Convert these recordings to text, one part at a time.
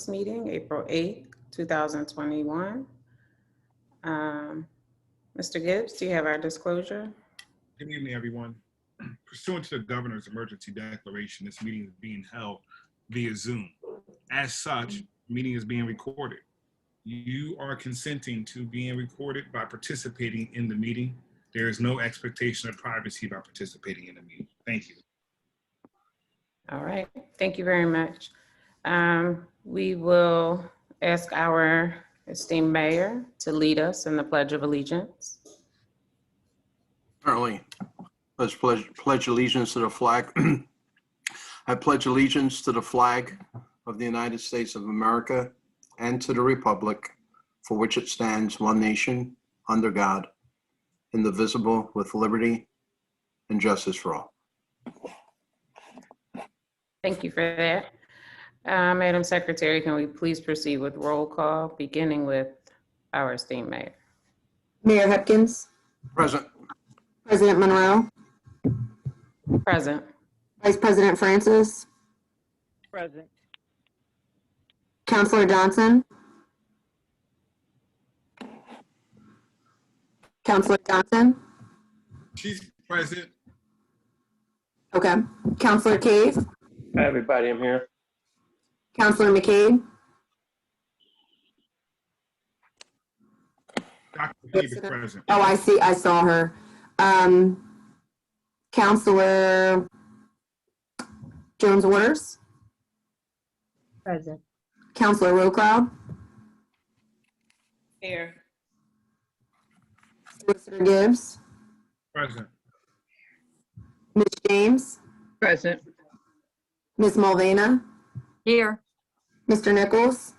Meeting, April 8th, 2021. Mr. Gibbs, do you have our disclosure? Good evening, everyone. Pursuant to the governor's emergency declaration, this meeting is being held via Zoom. As such, the meeting is being recorded. You are consenting to being recorded by participating in the meeting. There is no expectation of privacy by participating in the meeting. Thank you. All right, thank you very much. We will ask our esteemed mayor to lead us in the Pledge of Allegiance. Certainly. Let's pledge allegiance to the flag. I pledge allegiance to the flag of the United States of America and to the republic for which it stands, one nation, under God, indivisible, with liberty and justice for all. Thank you for that. Madam Secretary, can we please proceed with roll call, beginning with our esteemed mayor? Mayor Hipkins. Present. President Monroe. Present. Vice President Francis. Present. Councilor Johnson. Councilor Johnson. She's present. Okay. Councilor Cave. Hi, everybody, I'm here. Councilor McCabe. Dr. Cave is present. Oh, I see. I saw her. Councilor Jones Waters. Present. Councilor Rowcloud. Here. Solicitor Gibbs. Present. Ms. James. Present. Ms. Mulvana. Here. Mr. Nichols.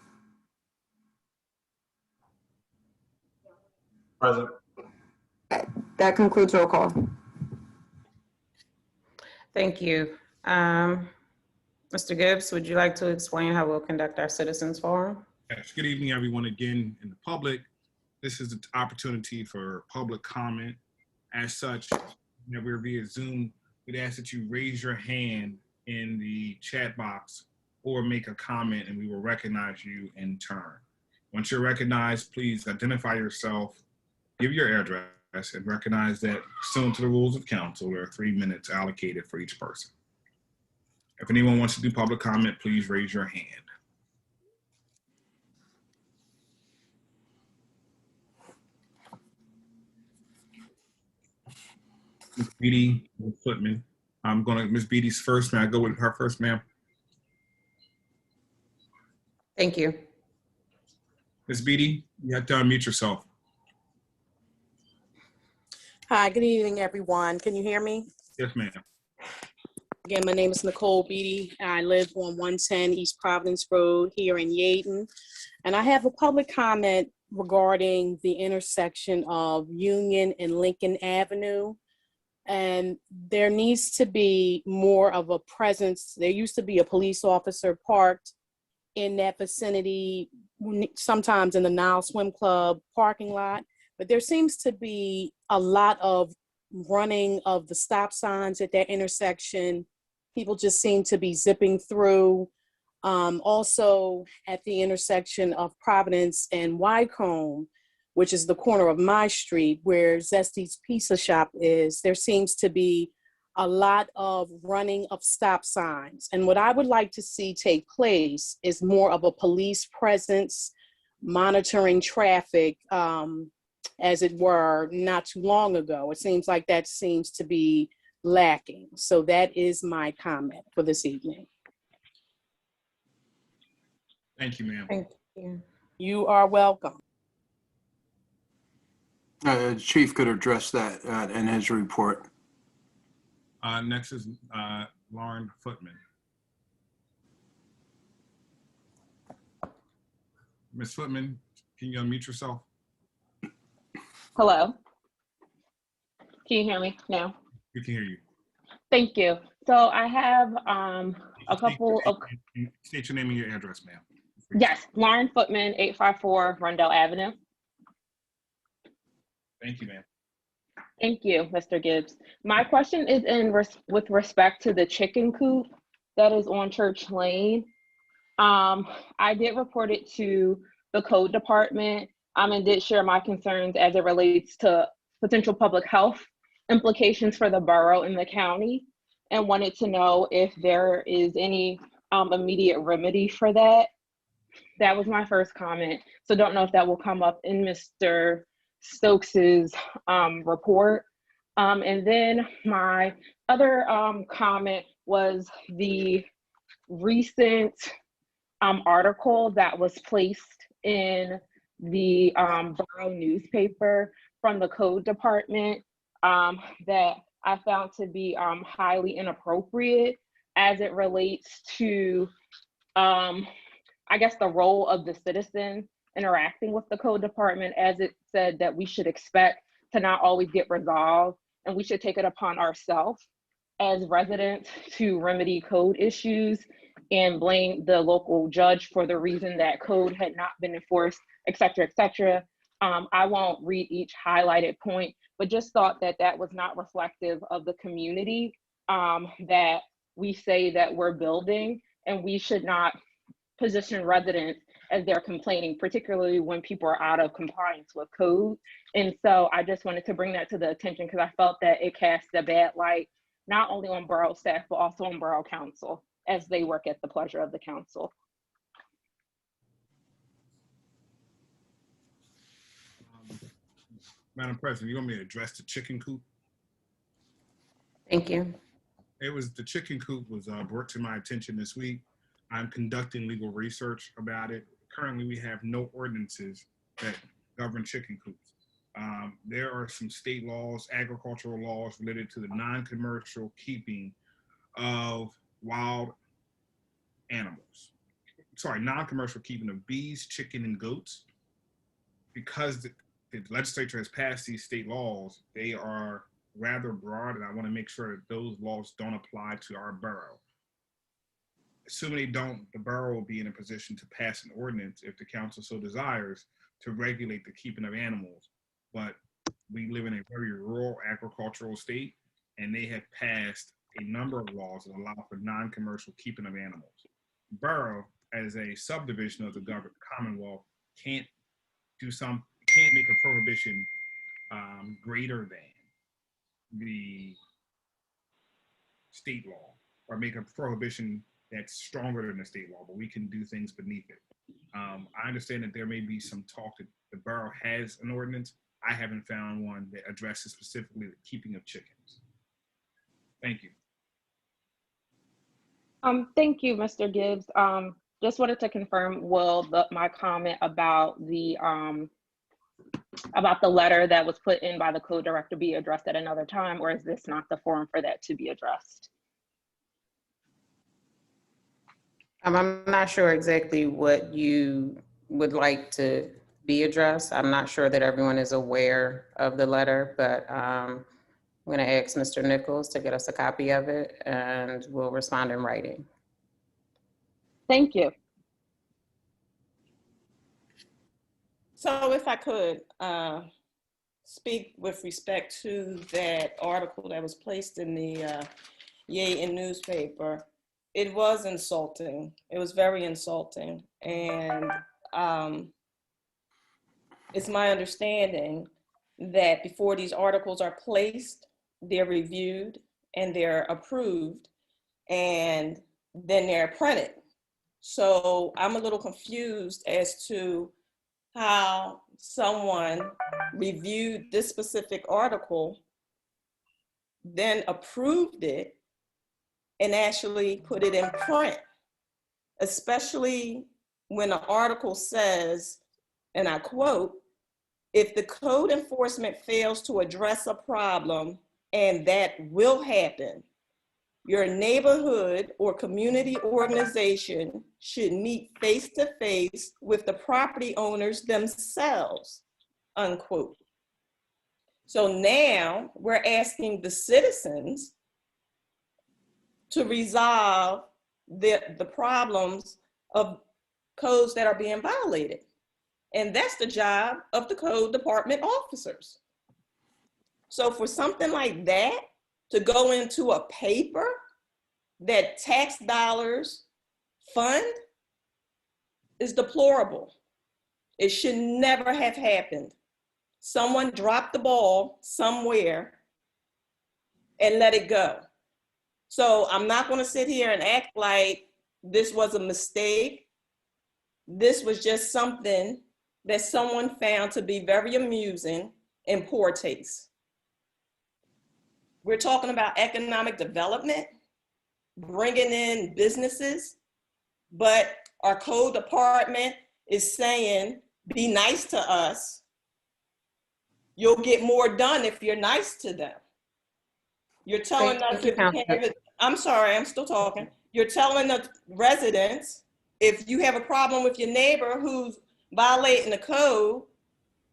Present. That concludes roll call. Thank you. Mr. Gibbs, would you like to explain how we'll conduct our citizens forum? Yes. Good evening, everyone. Again, in the public, this is the opportunity for public comment. As such, we're via Zoom. We'd ask that you raise your hand in the chat box or make a comment, and we will recognize you in turn. Once you're recognized, please identify yourself, give your address, and recognize that pursuant to the rules of council, there are 3 minutes allocated for each person. If anyone wants to do public comment, please raise your hand. Ms. Beatty Footman. I'm going to, Ms. Beatty's first. May I go with her first, ma'am? Thank you. Ms. Beatty, you have to unmute yourself. Hi, good evening, everyone. Can you hear me? Yes, ma'am. Again, my name is Nicole Beatty. I live on 110 East Providence Road here in Yeadon. And I have a public comment regarding the intersection of Union and Lincoln Avenue. And there needs to be more of a presence. There used to be a police officer parked in that vicinity, sometimes in the Nile Swim Club parking lot. But there seems to be a lot of running of the stop signs at that intersection. People just seem to be zipping through. Also at the intersection of Providence and Wycombe, which is the corner of my street where Zesty's Pizza Shop is, there seems to be a lot of running of stop signs. And what I would like to see take place is more of a police presence, monitoring traffic, as it were, not too long ago. It seems like that seems to be lacking. So that is my comment for this evening. Thank you, ma'am. Thank you. You are welcome. Chief could address that in his report. Next is Lauren Footman. Ms. Footman, can you unmute yourself? Hello. Can you hear me now? We can hear you. Thank you. So I have a couple of. State your name and your address, ma'am. Yes, Lauren Footman, 854 Rundell Avenue. Thank you, ma'am. Thank you, Mr. Gibbs. My question is with respect to the chicken coop that is on Church Lane. I did report it to the code department, and did share my concerns as it relates to potential public health implications for the borough and the county, and wanted to know if there is any immediate remedy for that. That was my first comment. So don't know if that will come up in Mr. Stokes's report. And then my other comment was the recent article that was placed in the borough newspaper from the code department that I found to be highly inappropriate as it relates to, I guess, the role of the citizen interacting with the code department, as it said that we should expect to not always get resolved, and we should take it upon ourselves as residents to remedy code issues and blame the local judge for the reason that code had not been enforced, et cetera, et cetera. I won't read each highlighted point, but just thought that that was not reflective of the community that we say that we're building, and we should not position residents as they're complaining, particularly when people are out of compliance with code. And so I just wanted to bring that to the attention because I felt that it cast a bad light, not only on borough staff, but also on borough council as they work at the pleasure of the council. Madam President, you want me to address the chicken coop? Thank you. The chicken coop was brought to my attention this week. I'm conducting legal research about it. Currently, we have no ordinances that govern chicken coops. There are some state laws, agricultural laws related to the non-commercial keeping of wild animals. Sorry, non-commercial keeping of bees, chicken, and goats. Because the legislature has passed these state laws, they are rather broad, and I want to make sure that those laws don't apply to our borough. Assuming they don't, the borough will be in a position to pass an ordinance, if the council so desires, to regulate the keeping of animals. But we live in a very rural agricultural state, and they have passed a number of laws that allow for non-commercial keeping of animals. Borough, as a subdivision of the Commonwealth, can't make a prohibition greater than the state law, or make a prohibition that's stronger than the state law, but we can do things beneath it. I understand that there may be some talk that the borough has an ordinance. I haven't found one that addresses specifically the keeping of chickens. Thank you. Thank you, Mr. Gibbs. Just wanted to confirm, will my comment about the letter that was put in by the code director be addressed at another time, or is this not the forum for that to be addressed? I'm not sure exactly what you would like to be addressed. I'm not sure that everyone is aware of the letter, but I'm going to ask Mr. Nichols to get us a copy of it, and we'll respond in writing. Thank you. So if I could speak with respect to that article that was placed in the Yeadon newspaper, it was insulting. It was very insulting. And it's my understanding that before these articles are placed, they're reviewed and they're approved, and then they're printed. So I'm a little confused as to how someone reviewed this specific article, then approved it, and actually put it in print, especially when the article says, and I quote, "If the code enforcement fails to address a problem, and that will happen, your neighborhood or community organization should meet face-to-face with the property owners themselves," unquote. So now we're asking the citizens to resolve the problems of codes that are being violated. And that's the job of the code department officers. So for something like that to go into a paper that tax dollars fund, is deplorable. It should never have happened. Someone dropped the ball somewhere and let it go. So I'm not going to sit here and act like this was a mistake. This was just something that someone found to be very amusing and poor taste. We're talking about economic development, bringing in businesses, but our code department is saying, be nice to us. You'll get more done if you're nice to them. You're telling Thank us you, if you Counselor. have it, I'm sorry, I'm still talking. You're telling the residents, if you have a problem with your neighbor who's violating the code,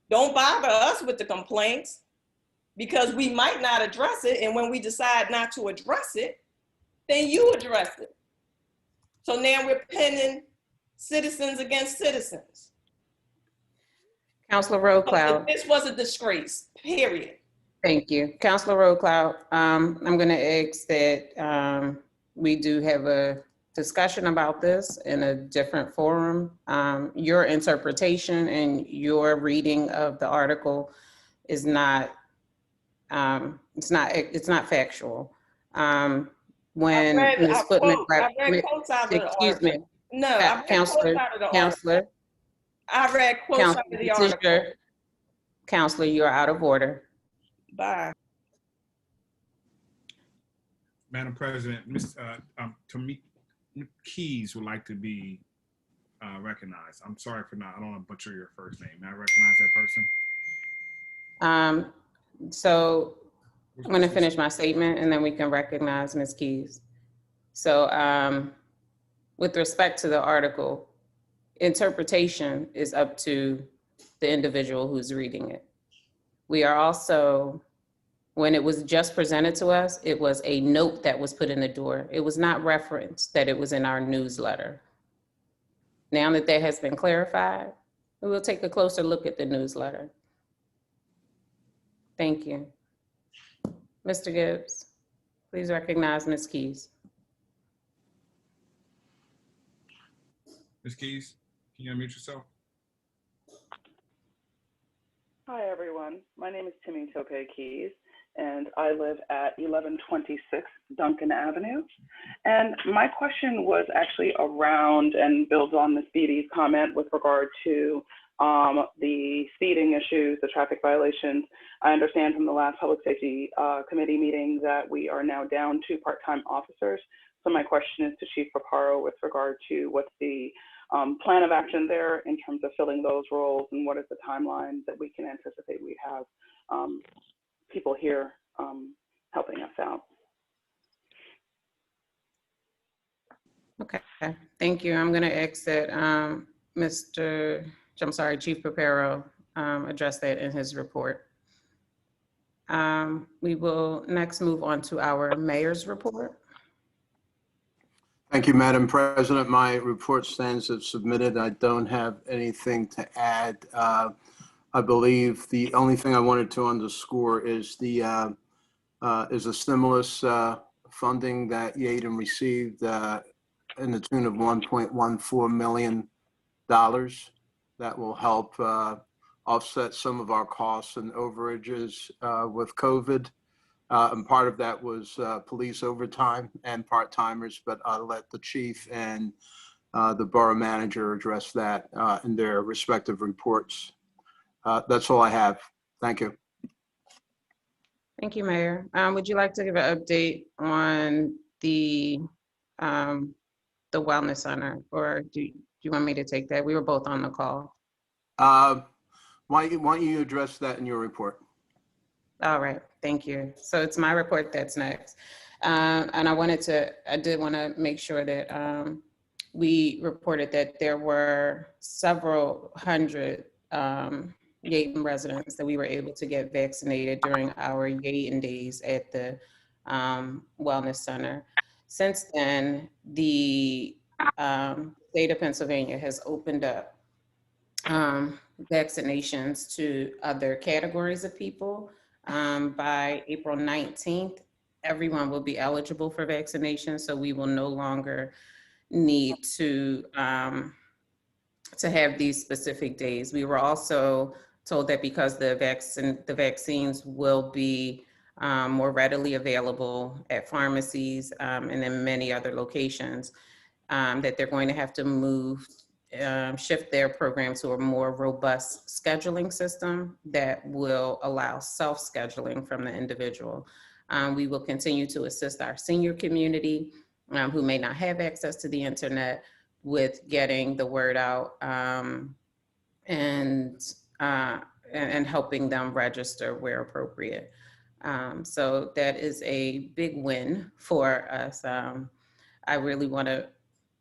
don't bother us with the complaints because we might not address it. And when we decide not to address it, then you address it. So now we're pinning citizens against citizens. Counselor Roadcloud. This was a disgrace, period. Thank you. Counselor Roadcloud, I'm going to ask that we do have a discussion about this in a different forum. Your interpretation and your reading of the article is not, it's not factual. When Ms. Footman, I read quotes out of the excuse me, article. No, I read Counselor, quotes out of the Counselor, article. I read quotes out of the article. Counselor, you are out of order. Bye. Madam President, Ms. Tamika Keys would like to be recognized. I'm sorry for not, I don't want to butcher your first name. May I recognize that person? So I'm going to finish my statement and then we can recognize Ms. Keys. So with respect to the article, interpretation is up to the individual who's reading it. We are also, when it was just presented to us, it was a note that was put in the door. It was not referenced that it was in our newsletter. Now that that has been clarified, we will take a closer look at the newsletter. Thank you. Mr. Gibbs, please recognize Ms. Keys. Ms. Keys, can you unmute yourself? Hi, everyone. My name is Timmy Tope Keys, and I live at 1126 Duncan Avenue. And my question was actually around and builds on Ms. Beatty's comment with regard to the speeding issues, the traffic violations. I understand from the last Public Safety Committee meeting that we are now down to part-time officers. So my question is to Chief Paparo with regard to what's the plan of action there in terms of filling those roles, and what is the timeline that we can anticipate we have people here helping us out. Okay, thank you. I'm going to exit Chief Paparo address that in his report. We will next move on to our mayor's report. Thank you, Madam President. My report stands as submitted. I don't have anything to add. I believe the only thing I wanted to underscore is the stimulus funding that Yeadon received in the tune of $1.14 million that will help offset some of our costs and overages with COVID. And part of that was police overtime and part-timers, but I'll let the chief and the borough manager address that in their respective reports. That's all I have. Thank you. Thank you, Mayor. Would you like to give an update on the Wellness Center, or do you want me to take that? We were both on the call. Why don't you address that in your report? All right, thank you. So it's my report that's next. And I did want to make sure that we reported that there were several hundred Yeadon residents that we were able to get vaccinated during our Yeadon days at the Wellness Center. Since then, the state of Pennsylvania has opened up vaccinations to other categories of people. By April 19th, everyone will be eligible for vaccination, so we will no longer need to to have these specific days. We were also told that because the vaccines will be more readily available at pharmacies and in many other locations, that they're going to have to shift their program to a more robust scheduling system that will allow self-scheduling from the individual. We will continue to assist our senior community who may not have access to the internet with getting the word out and helping them register where appropriate. So that is a big win for us. I really want to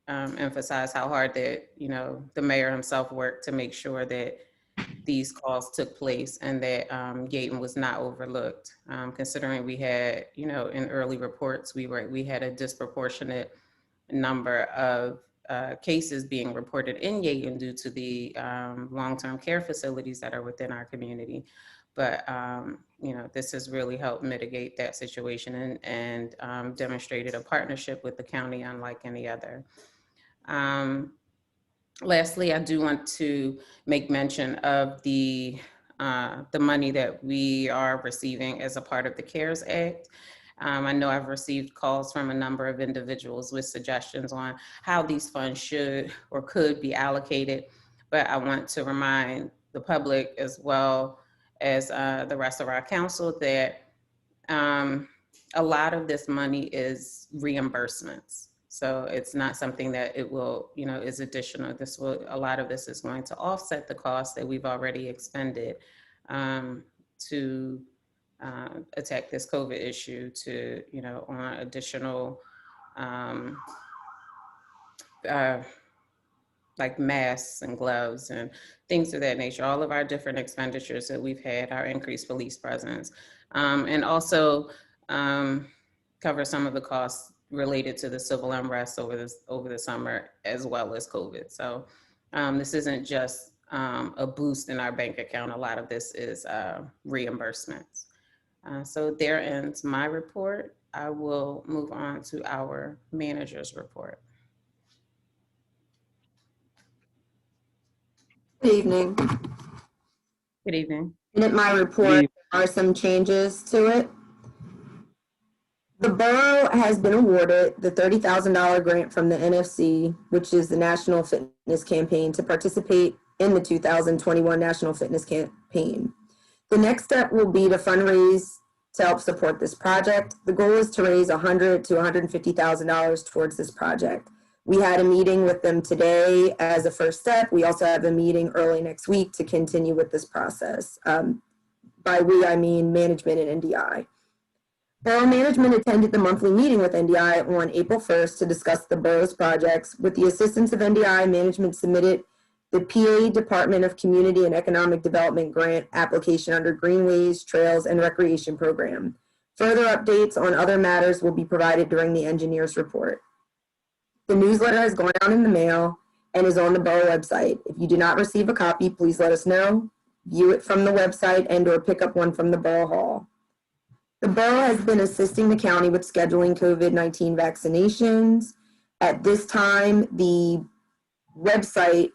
emphasize how hard that, the mayor himself worked to make sure that these calls took place and that Yeadon was not overlooked. Considering we had, in early reports, we had a disproportionate number of cases being reported in Yeadon due to the long-term care facilities that are within our community. But, this has really helped mitigate that situation and demonstrated a partnership with the county unlike any other. Lastly, I do want to make mention of the money that we are receiving as a part of the CARES Act. I know I've received calls from a number of individuals with suggestions on how these funds should or could be allocated, but I want to remind the public as well as the rest of our council that a lot of this money is reimbursements. So it's not something that it will, is additional. A lot of this is going to offset the costs that we've already expended to attack this COVID issue, to, on additional like masks and gloves and things of that nature, all of our different expenditures that we've had, our increased police presence, and also cover some of the costs related to the civil unrest over the summer, as well as COVID. So this isn't just a boost in our bank account. A lot of this is reimbursements. So there ends my report. I will move on to our manager's report. Good evening. Good evening. In my report are some changes to it. The borough has been awarded the $30,000 grant from the NFC, which is the National Fitness Campaign, to participate in the 2021 National Fitness Campaign. The next step will be to fundraise to help support this project. The goal is to raise $100,000 to $150,000 towards this project. We had a meeting with them today as a first step. We also have a meeting early next week to continue with this process. By we, I mean management and NDI. Borough management attended the monthly meeting with NDI on April 1st to discuss the borough's projects. With the assistance of NDI, management submitted the PA Department of Community and Economic Development grant application under Greenways, Trails, and Recreation Program. Further updates on other matters will be provided during the engineer's report. The newsletter has gone out in the mail and is on the borough website. If you do not receive a copy, please let us know. View it from the website and/or pick up one from the borough hall. The borough has been assisting the county with scheduling COVID-19 vaccinations. At this time, the website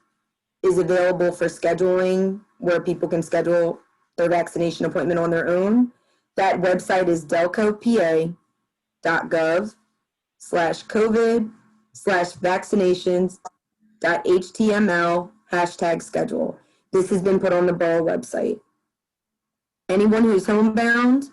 is available for scheduling where people can schedule their vaccination appointment on their own. That website is delcopa.gov/covid/vaccinations.html #schedule. This has been put on the borough website. Anyone who's homebound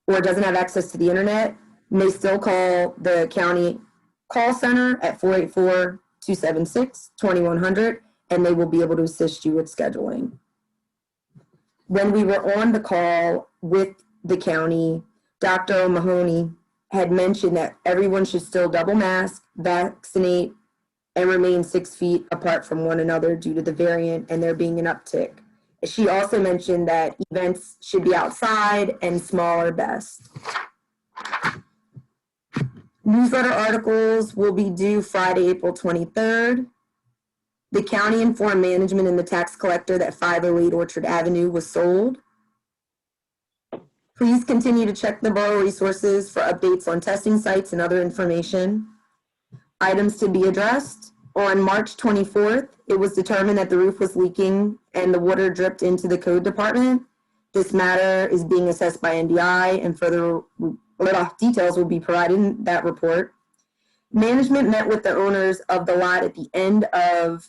or doesn't have access to the internet may still call the county call center at 484-276-2100, and they will be able to assist you with scheduling. When we were on the call with the county, Dr. O'Mahony had mentioned that everyone should still double mask, vaccinate, and remain 6 feet apart from one another due to the variant and there being an uptick. She also mentioned that events should be outside and smaller best. Newsletter articles will be due Friday, April 23rd. The county informed management and the tax collector that 508 Orchard Avenue was sold. Please continue to check the borough resources for updates on testing sites and other information. Items to be addressed. On March 24th, it was determined that the roof was leaking and the water dripped into the code department. This matter is being assessed by NDI and further details will be provided in that report. Management met with the owners of the lot at the end of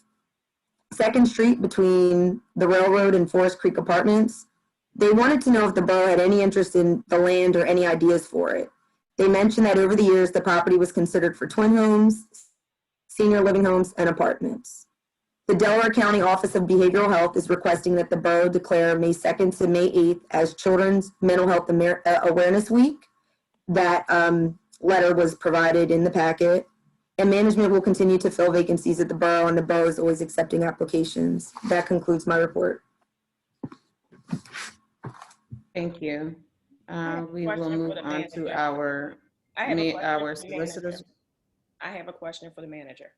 2nd Street between the railroad and Forest Creek Apartments. They wanted to know if the borough had any interest in the land or any ideas for it. They mentioned that over the years, the property was considered for twin homes, senior living homes, and apartments. The Delaware County Office of Behavioral Health is requesting that the borough declare May 2nd to May 8th as Children's Mental Health Awareness Week. That letter was provided in the packet. And management will continue to fill vacancies at the borough, and the borough is always accepting applications. That concludes my report. Thank you. We will question move for the on to manager. our I have a question our for the manager. solicitors. I have a question for the manager.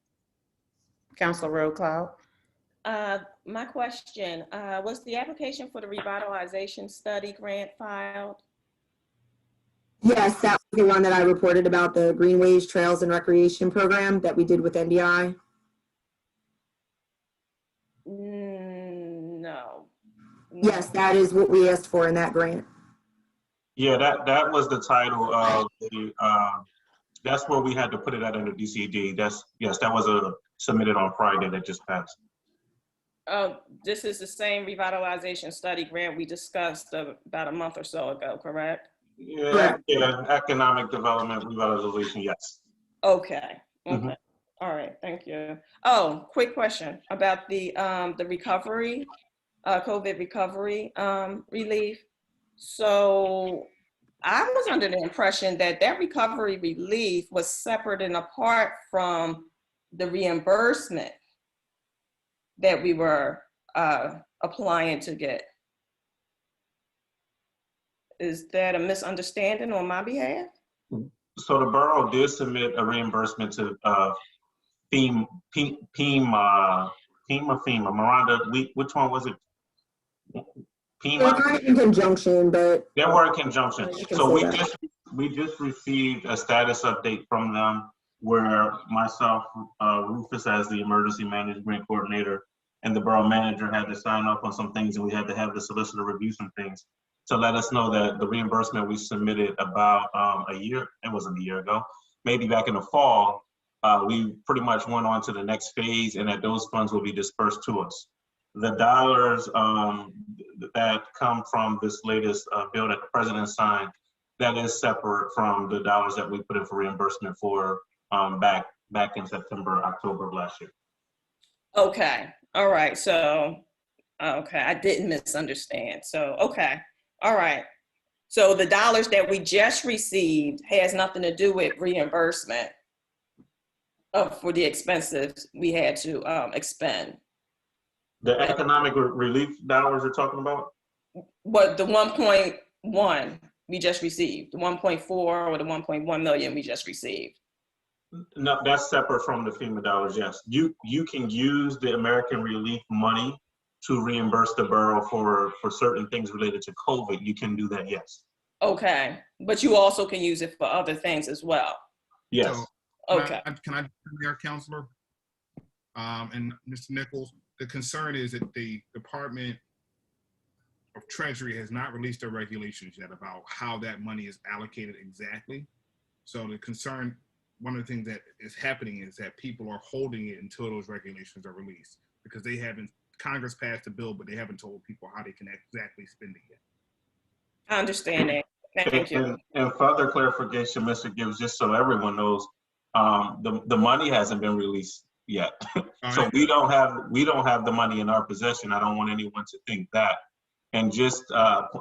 Councilor Road Cloud. My question, was the application for the revitalization study grant filed? Yes, that was the one that I reported about, the Greenways, Trails, and Recreation Program that we did with NDI. No. Yes, that is what we asked for in that grant. Yeah, that was the title of the, that's where we had to put it at under DCD. Yes, that was submitted on Friday that just passed. This is the same revitalization study grant we discussed about a month or so ago, correct? Yeah, economic development revitalization, yes. Okay, okay. Mhm. All right, thank you. Oh, quick question about the recovery, COVID recovery relief. So I was under the impression that that recovery relief was separate and apart from the reimbursement that we were applying to get. Is that a misunderstanding on my behalf? So the borough did submit a reimbursement to FEMA. Miranda, which one was it? They're FEMA? kind of in conjunction, but They were in conjunction. you can So say we just received a status update from them where myself, Rufus as the emergency management coordinator, and the borough manager had to sign off on some things, and we had to have the solicitor review some things to let us know that the reimbursement we submitted about it wasn't a year ago, maybe back in the fall, we pretty much went on to the next phase and that those funds will be dispersed to us. The dollars that come from this latest bill that the president signed, that is separate from the dollars that we put in for reimbursement for back in September, October of last year. Okay, all right, so, okay, I didn't misunderstand. So, okay, all right. So the dollars that we just received has nothing to do with reimbursement for the expenses we had to expend. The economic relief dollars you're talking about? What, the 1.1 we just received, the 1.4 or the 1.1 million we just received? No, that's separate from the FEMA dollars, yes. You can use the American Relief money to reimburse the borough for certain things related to COVID. You can do that, yes. Okay, but you also can use it for other things as well? Yes. So, Okay. Can I there, Counselor? And Mr. Nichols, the concern is that the Department of Treasury has not released their regulations yet about how that money is allocated exactly. So the concern, one of the things that is happening is that people are holding it until those regulations are released because they haven't, Congress passed a bill, but they haven't told people how they can exactly spend it yet. I understand that. Thank you. And further clarification, Mr. Gibbs, just so everyone knows, the money hasn't been released yet. So Right. we don't have the money in our possession. I don't want anyone to think that. And just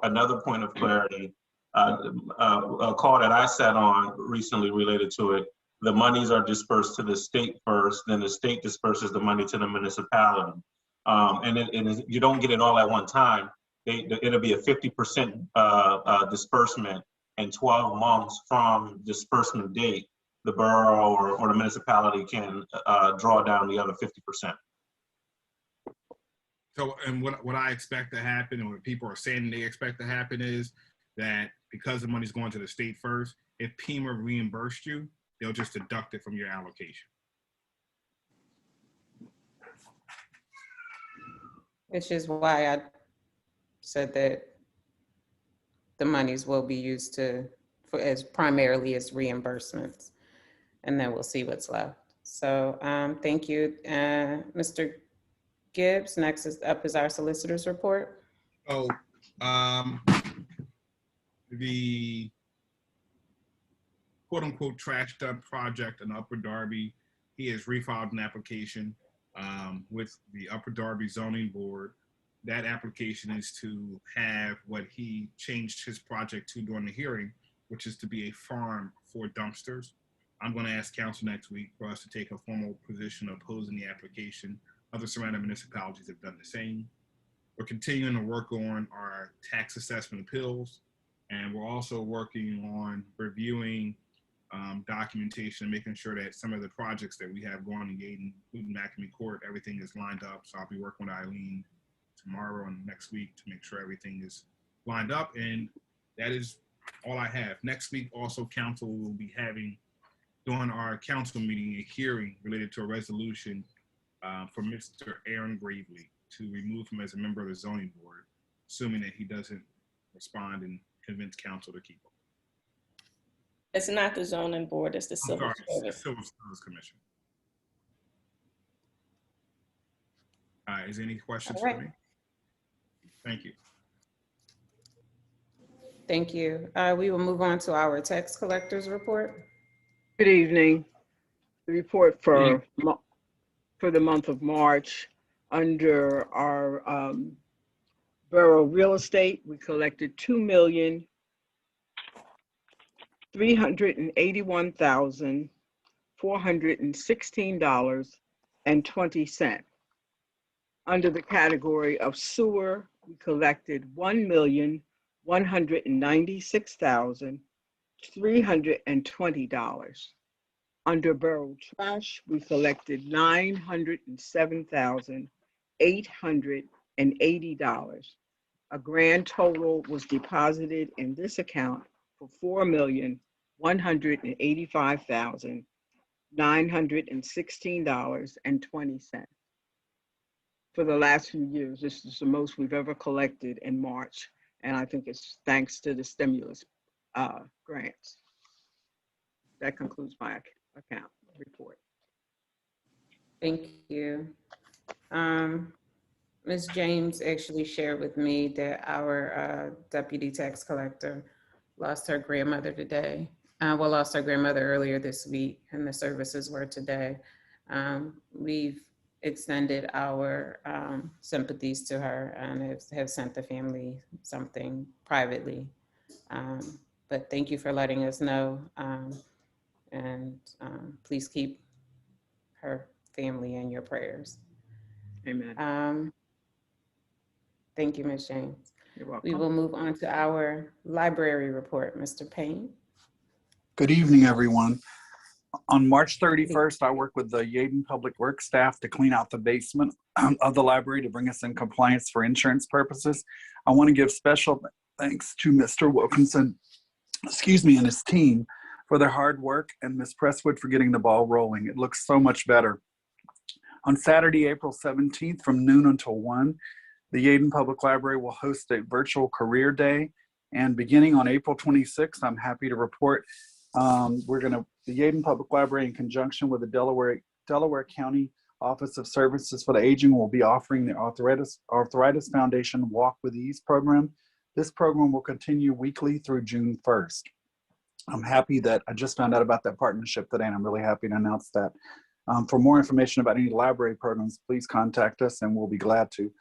another point of clarity, a call that I sat on recently related to it, the monies are dispersed to the state first, then the state disperses the money to the municipality. And you don't get it all at one time. It'll be a 50% disbursement, and 12 months from disbursement date, the borough or the municipality can draw down the other 50%. So, and what I expect to happen, and what people are saying they expect to happen, is that because the money's going to the state first, if PEMA reimbursed you, they'll just deduct it from your allocation. which is why I said that the monies will be used as primarily as reimbursements, and then we'll see what's left. So thank you. Mr. Gibbs, next is our solicitor's report. So the quote unquote trash dump project in Upper Darby, he has refiled an application with the Upper Darby Zoning Board. That application is to have what he changed his project to during the hearing, which is to be a farm for dumpsters. I'm going to ask council next week for us to take a formal position opposing the application. Other surrounding municipalities have done the same. We're continuing to work on our tax assessment appeals, and we're also working on reviewing documentation and making sure that some of the projects that we have going in Yeadon, including Macamee Court, everything is lined up. So I'll be working with Eileen tomorrow and next week to make sure everything is lined up. And that is all I have. Next week, also, council will be having, during our council meeting, a hearing related to a resolution for Mr. Aaron Gravely to remove him as a member of the zoning board, assuming that he doesn't respond and convince council to keep him. It's not the zoning board, it's the I'm civil sorry, it's the service. Civil Service Commission. Is there any questions All right. for me? Thank you. Thank you. We will move on to our tax collector's report. Good evening. The report for the month of March, under our borough real estate, we collected $2,381,416.20. Under the category of sewer, we collected $1,196,320. Under borough trash, we collected $907,880. A grand total was deposited in this account for $4,185,916.20. For the last few years, this is the most we've ever collected in March, and I think it's thanks to the stimulus grants. That concludes my account report. Thank you. Ms. James actually shared with me that our deputy tax collector lost her grandmother today. Lost her grandmother earlier this week, and the services were today. We've extended our sympathies to her and have sent the family something privately. But thank you for letting us know. And please keep her family in your prayers. Amen. Thank you, Ms. James. You're welcome. We will move on to our library report. Mr. Payne. Good evening, everyone. On March 31st, I worked with the Yeadon Public Works staff to clean out the basement of the library to bring us in compliance for insurance purposes. I want to give special thanks to Mr. Wilkinson, and his team for their hard work, and Ms. Presswood for getting the ball rolling. It looks so much better. On Saturday, April 17th, from noon until 1, the Yeadon Public Library will host a virtual career day. And beginning on April 26th, I'm happy to report the Yeadon Public Library, in conjunction with the Delaware County Office of Services for the Aging, will be offering the Arthritis Foundation Walk with Ease program. This program will continue weekly through June 1st. I'm happy that I just found out about that partnership today, and I'm really happy to announce that. For more information about any library programs, please contact us, and we'll be glad to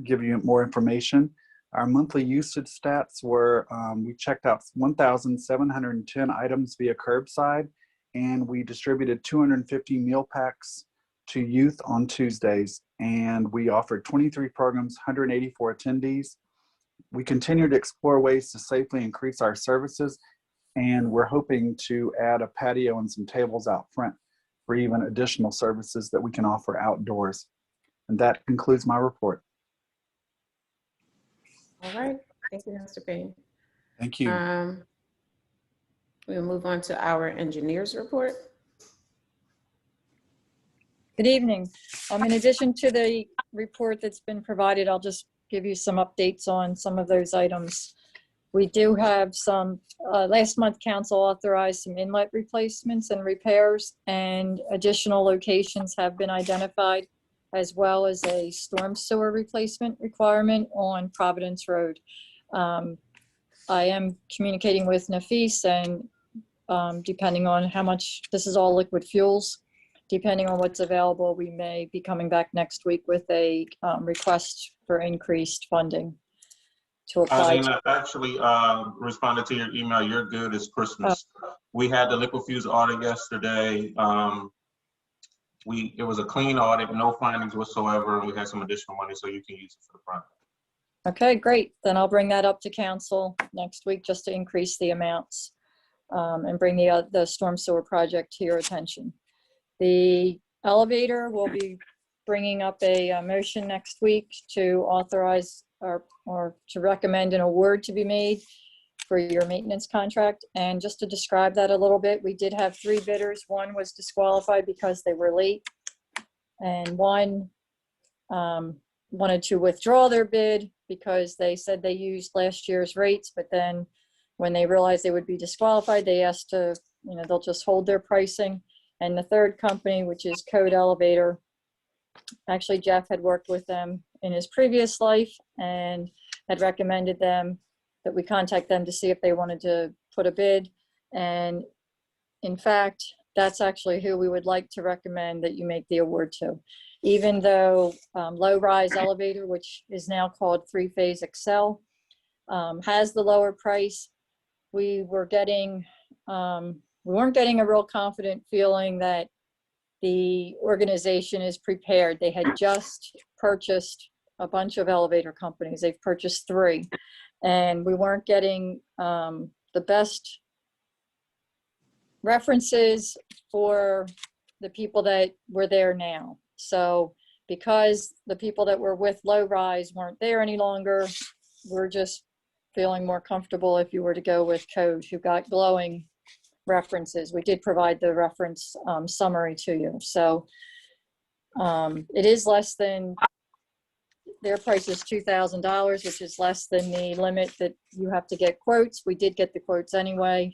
give you more information. Our monthly usage stats were, we checked out 1,710 items via curbside, and we distributed 250 meal packs to youth on Tuesdays, and we offered 23 programs, 184 attendees. We continue to explore ways to safely increase our services, and we're hoping to add a patio and some tables out front for even additional services that we can offer outdoors. And that concludes my report. All right, thank you, Mr. Payne. Thank you. We'll move on to our engineers report. Good evening. In addition to the report that's been provided. I'll just give you some updates on some of those items. We do have some, last month council authorized some inlet replacements and repairs, and additional locations have been identified, as well as a storm sewer replacement requirement on Providence Road. I am communicating with Nafis, and depending on how much, this is all liquid fuels, depending on what's available, we may be coming back next week with a request for increased funding to apply. Eileen, I actually responded to your email. You're good. It's Christmas. We had the liquid fuels audit yesterday. It was a clean audit, no findings whatsoever, and we had some additional money, so you can use it for the project. Okay, great. Then I'll bring that up to council next week just to increase the amounts and bring the storm sewer project to your attention. The elevator will be bringing up a motion next week to authorize or to recommend an award to be made for your maintenance contract. And just to describe that a little bit, we did have 3 bidders. One was disqualified because they were late, and one wanted to withdraw their bid because they said they used last year's rates, but then when they realized they would be disqualified, they asked to, they'll just hold their pricing. And the third company, which is Code Elevator, actually Jeff had worked with them in his previous life and had recommended them that we contact them to see if they wanted to put a bid. And in fact, that's actually who we would like to recommend that you make the award to. Even though Low Rise Elevator, which is now called 3-Phase Excel, has the lower price, we weren't getting a real confident feeling that the organization is prepared. They had just purchased a bunch of elevator companies. They've purchased 3, and we weren't getting the best references for the people that were there now. So because the people that were with Low Rise weren't there any longer, we're just feeling more comfortable if you were to go with Code, who got glowing references. We did provide the reference summary to you. So it is less than, their price is $2,000, which is less than the limit that you have to get quotes. We did get the quotes anyway.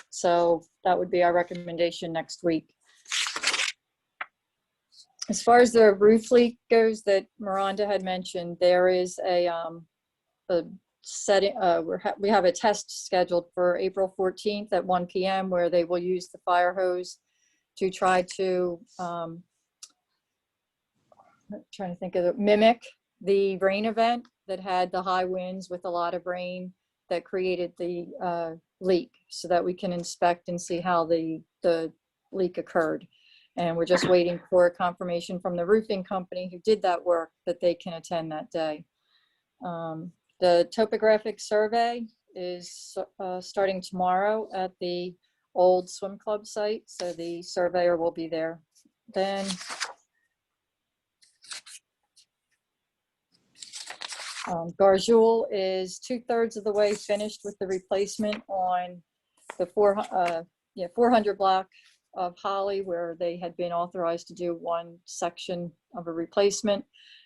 So that would be our recommendation next week. As far as the roof leak goes that Miranda had mentioned, there is a setting, we have a test scheduled for April 14th at 1 p.m. where they will use the fire hose to try to, mimic the rain event that had the high winds with a lot of rain that created the leak, so that we can inspect and see how the leak occurred. And we're just waiting for a confirmation from the roofing company who did that work that they can attend that day. The topographic survey is starting tomorrow at the old swim club site, so the surveyor will be there then. Garjoul is 2/3 of the way finished with the replacement on the 400 block of Holly, where they had been authorized to do 1 section of a replacement.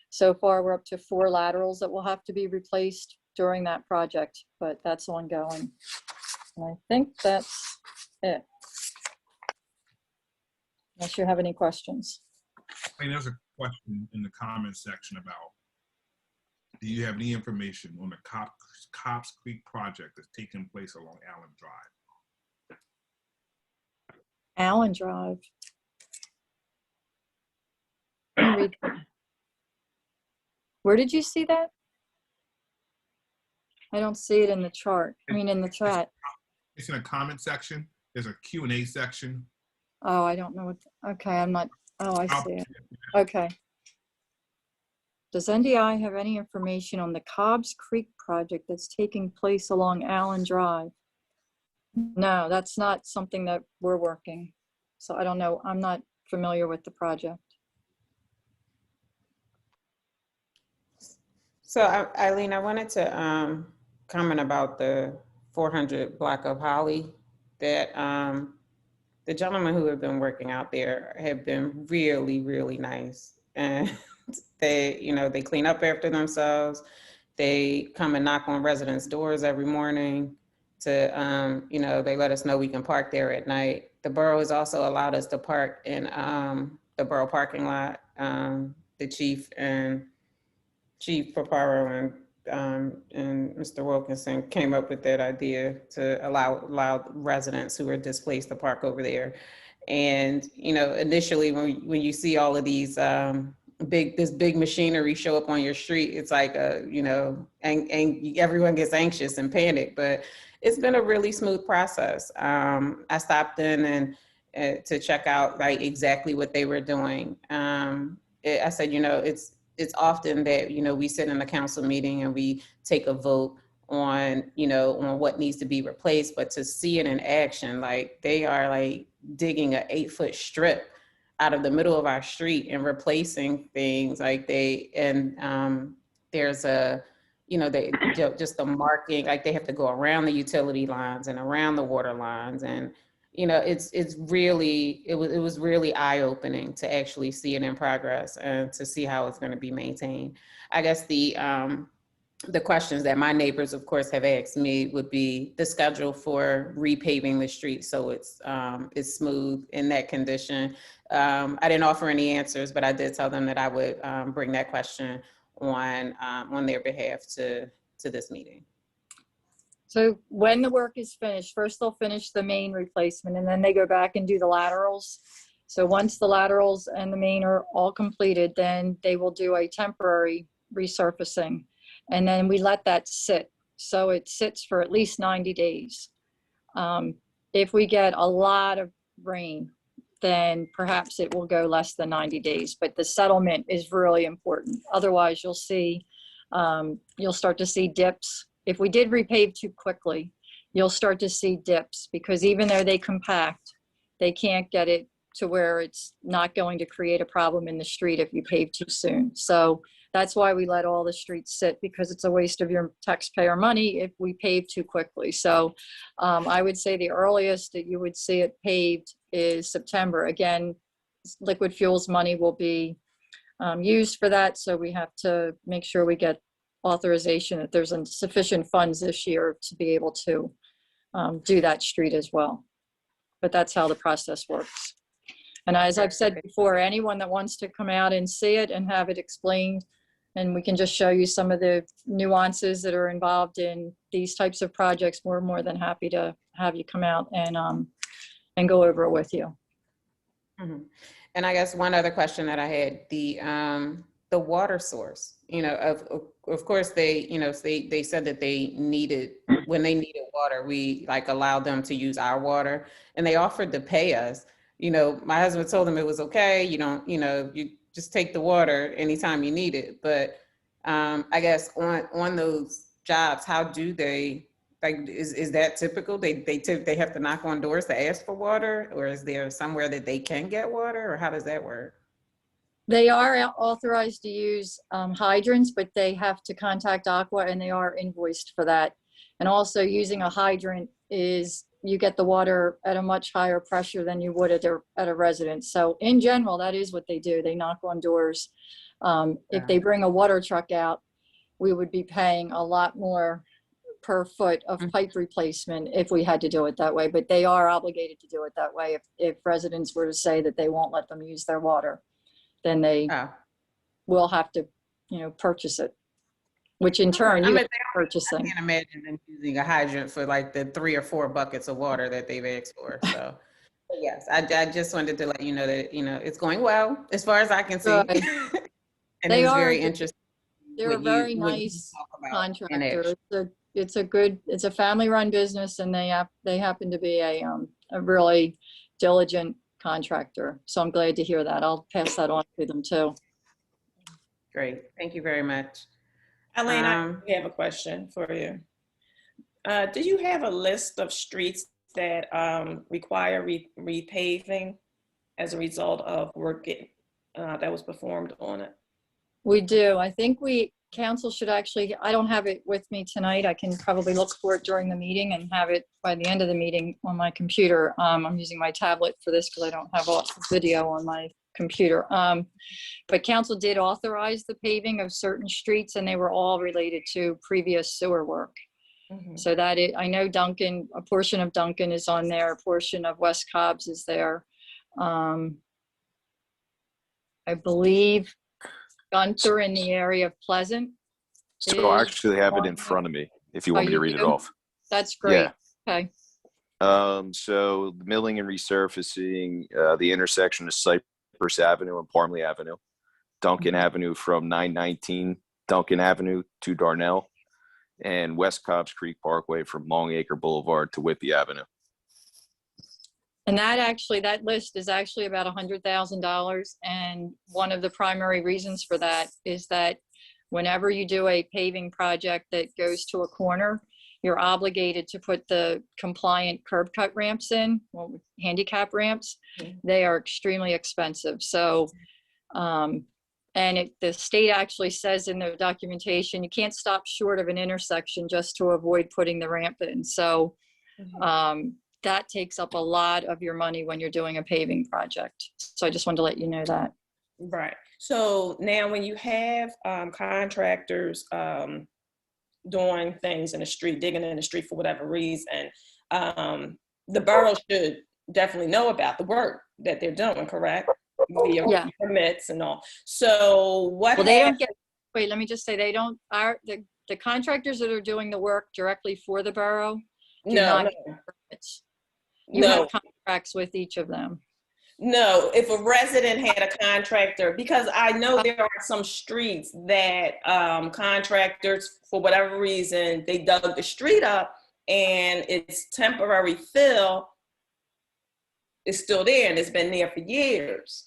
So far, we're up to 4 laterals that will have to be replaced during that project, but that's ongoing. And I think that's it. Unless you have any questions. I mean, there's a question in the comments section about, do you have any information on the Cops Creek project that's taking place along Allen Drive? Allen Drive. Where did you see that? I don't see it in the chart. I mean, in the chat. It's in a comment section. There's a Q&A section. Oh, I don't know what, okay, I'm not, oh, I see it. Okay. Does NDI have any information on the Cobbs Creek project that's taking place along Allen Drive? No, that's not something that we're working. So I don't know. I'm not familiar with the project. So Eileen, I wanted to comment about the 400 block of Holly, that the gentlemen who have been working out there have been really, really nice. And They, they clean up after themselves. They come and knock on residents' doors every morning to, they let us know we can park there at night. The borough has also allowed us to park in the borough parking lot. The Chief Paparo and Mr. Wilkinson came up with that idea to allow residents who are displaced to park over there. And, initially when you see all of these this big machinery show up on your street, it's like, and everyone gets anxious and panic, but it's been a really smooth process. I stopped in and to check out like exactly what they were doing. I said, it's often that, we sit in a council meeting and we take a vote on, on what needs to be replaced, but to see it in action, like they are like digging an 8-foot strip out of the middle of our street and replacing things like there's a, just the marking, like they have to go around the utility lines and around the water lines. And, it was really eye-opening to actually see it in progress and to see how it's going to be maintained. I guess the questions that my neighbors, of course, have asked me would be the schedule for repaving the street so it's smooth in that condition. I didn't offer any answers, but I did tell them that I would bring that question on their behalf to this meeting. So when the work is finished, first they'll finish the main replacement and then they go back and do the laterals. So once the laterals and the main are all completed, then they will do a temporary resurfacing. And then we let that sit. So it sits for at least 90 days. If we get a lot of rain, then perhaps it will go less than 90 days, but the settlement is really important. Otherwise you'll start to see dips. If we did repave too quickly, you'll start to see dips because even though they compact, they can't get it to where it's not going to create a problem in the street if you pave too soon. So that's why we let all the streets sit, because it's a waste of your taxpayer money if we pave too quickly. So I would say the earliest that you would see it paved is September. Again, liquid fuels money will be used for that. So we have to make sure we get authorization that there's sufficient funds this year to be able to do that street as well. But that's how the process works. And as I've said before, anyone that wants to come out and see it and have it explained, and we can just show you some of the nuances that are involved in these types of projects, we're more than happy to have you come out and go over it with you. Mm-hmm. And I guess one other question that I had, the water source, of course they said that when they needed water, we like allowed them to use our water and they offered to pay us. My husband told them it was okay. You just take the water anytime you need it. But I guess on those jobs, how do they, like, is that typical? They have to knock on doors to ask for water, or is there somewhere that they can get water, or how does that work? They are authorized to use hydrants, but they have to contact Aqua and they are invoiced for that. And also using a hydrant is, you get the water at a much higher pressure than you would at a residence. So in general, that is what they do. They knock on doors. If they bring a water truck out, we would be paying a lot more per foot of pipe replacement if we had to do it that way, but they are obligated to do it that way. If residents were to say that they won't let them use their water, then they will have to, purchase it, which in turn you are purchasing. I can't imagine them using a hydrant for like the 3 or 4 buckets of water that they've asked for. So yes, I just wanted to let you know that, it's going well as far as I can see. Right. And They it's are very interesting. They're a very nice contractor. It's a family-run business, and they happen to be a really diligent contractor. So I'm glad to hear that. I'll pass that on to them too. Great, thank you very much. Elaine, I have a question for you. Do you have a list of streets that require repaving as a result of work that was performed on it? We do. I think council should actually, I don't have it with me tonight. I can probably look for it during the meeting and have it by the end of the meeting on my computer. I'm using my tablet for this because I don't have a video on my computer. But council did authorize the paving of certain streets, and they were all related to previous sewer work. So that I know Duncan, a portion of Duncan is on there, a portion of West Cobb's is there. I believe Gunther in the area of Pleasant. So I actually have it in front of me if you want me to read it off. That's great. Yeah. Okay. So the milling and resurfacing the intersection of Cypress Avenue and Parmley Avenue, Duncan Avenue from 919 Duncan Avenue to Darnell, and West Cobbs Creek Parkway from Longacre Boulevard to Whippy Avenue. And that list is actually about $100,000. And one of the primary reasons for that is that whenever you do a paving project that goes to a corner, you're obligated to put the compliant curb cut ramps in, well, handicap ramps. They are extremely expensive. So, the state actually says in their documentation, you can't stop short of an intersection just to avoid putting the ramp in. So that takes up a lot of your money when you're doing a paving project. So I just wanted to let you know that. Right. So now when you have contractors doing things in the street, digging in the street for whatever reason, the borough should definitely know about the work that they're doing, correct? Via permits and all. So what? Well, they don't get. Wait, let me just say they don't. The contractors that are doing the work directly for the borough do not get permits. You have contracts with each of them. No, if a resident had a contractor, because I know there are some streets that contractors, for whatever reason, they dug the street up and it's temporary fill. It's still there and it's been there for years.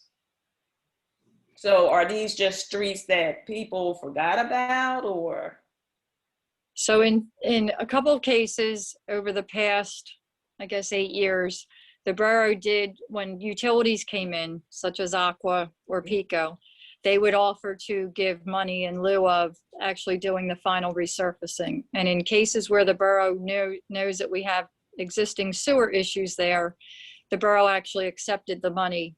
So are these just streets that people forgot about, or? So in a couple of cases over the past, I guess, 8 years, the borough did, when utilities came in, such as Aqua or Pico, they would offer to give money in lieu of actually doing the final resurfacing. And in cases where the borough knows that we have existing sewer issues there, the borough actually accepted the money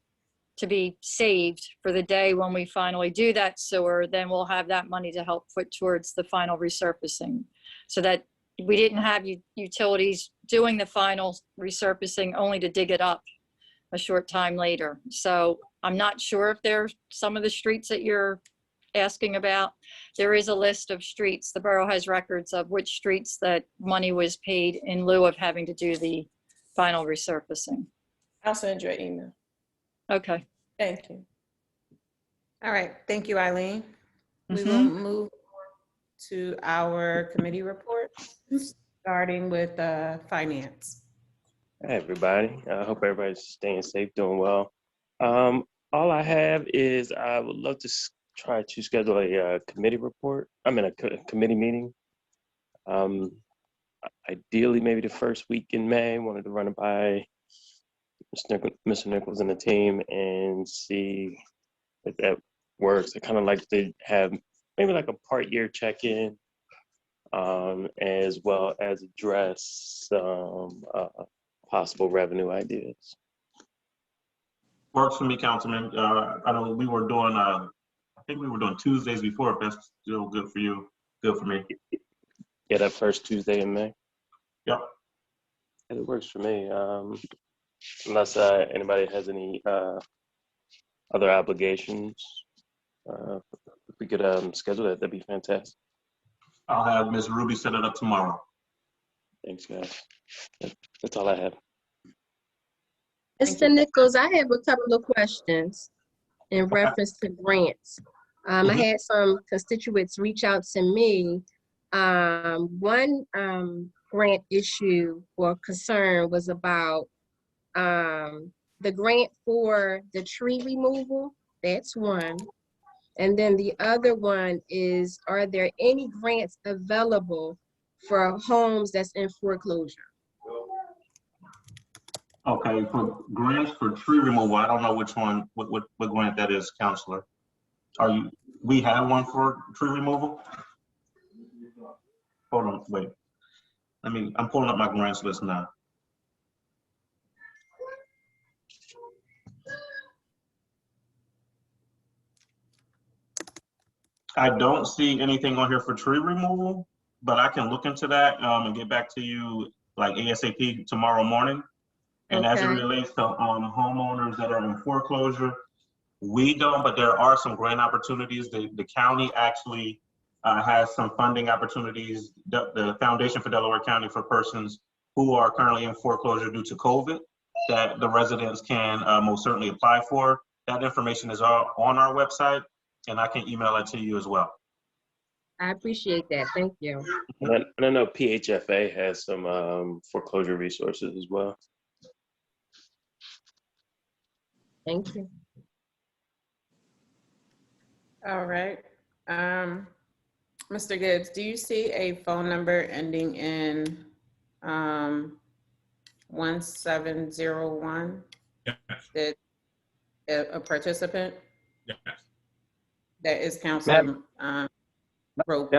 to be saved for the day when we finally do that sewer. Then we'll have that money to help put towards the final resurfacing, so that we didn't have utilities doing the final resurfacing only to dig it up a short time later. So I'm not sure if there's some of the streets that you're asking about. There is a list of streets. The borough has records of which streets that money was paid in lieu of having to do the final resurfacing. I'll send you an email. Okay. Thank you. All right. Thank you, Eileen. We will move to our committee reports, starting with finance. Hi, everybody. I hope everybody's staying safe, doing well. All I have is I would love to try to schedule a committee report. I'm in a committee meeting. Ideally, maybe the first week in May. Wanted to run it by Mr. Nichols and the team and see if that works. I kind of like to have maybe like a part-year check-in, as well as address some possible revenue ideas. Works for me, Councilman. I know we were doing, I think we were doing Tuesdays before. If that's still good for you, good for me. Yeah, that first Tuesday in May. Yep. It works for me. Unless anybody has any other obligations, if we could schedule that, that'd be fantastic. I'll have Ms. Ruby set it up tomorrow. Thanks, guys. That's all I have. Mr. Nichols, I have a couple of questions in reference to grants. I had some constituents reach out to me. One grant issue or concern was about the grant for the tree removal. That's one. And then the other one is, are there any grants available for homes that's in foreclosure? Okay, for grants for tree removal, I don't know which one, what grant that is, Counselor. We have one for tree removal? Hold on, wait. I'm pulling up my grants list now. I don't see anything on here for tree removal, but I can look into that and get back to you like ASAP tomorrow morning. And as it Okay. relates to homeowners that are in foreclosure, we don't, but there are some grant opportunities. The county actually has some funding opportunities, the Foundation for Delaware County, for persons who are currently in foreclosure due to COVID, that the residents can most certainly apply for. That information is all on our website, and I can email it to you as well. I appreciate that. Thank you. And I know PHFA has some foreclosure resources as well. Thank you. All right. Mr. Gibbs, do you see a phone number ending in 1701? Yes. That a participant? Yes. That is Councilor Rope. I'm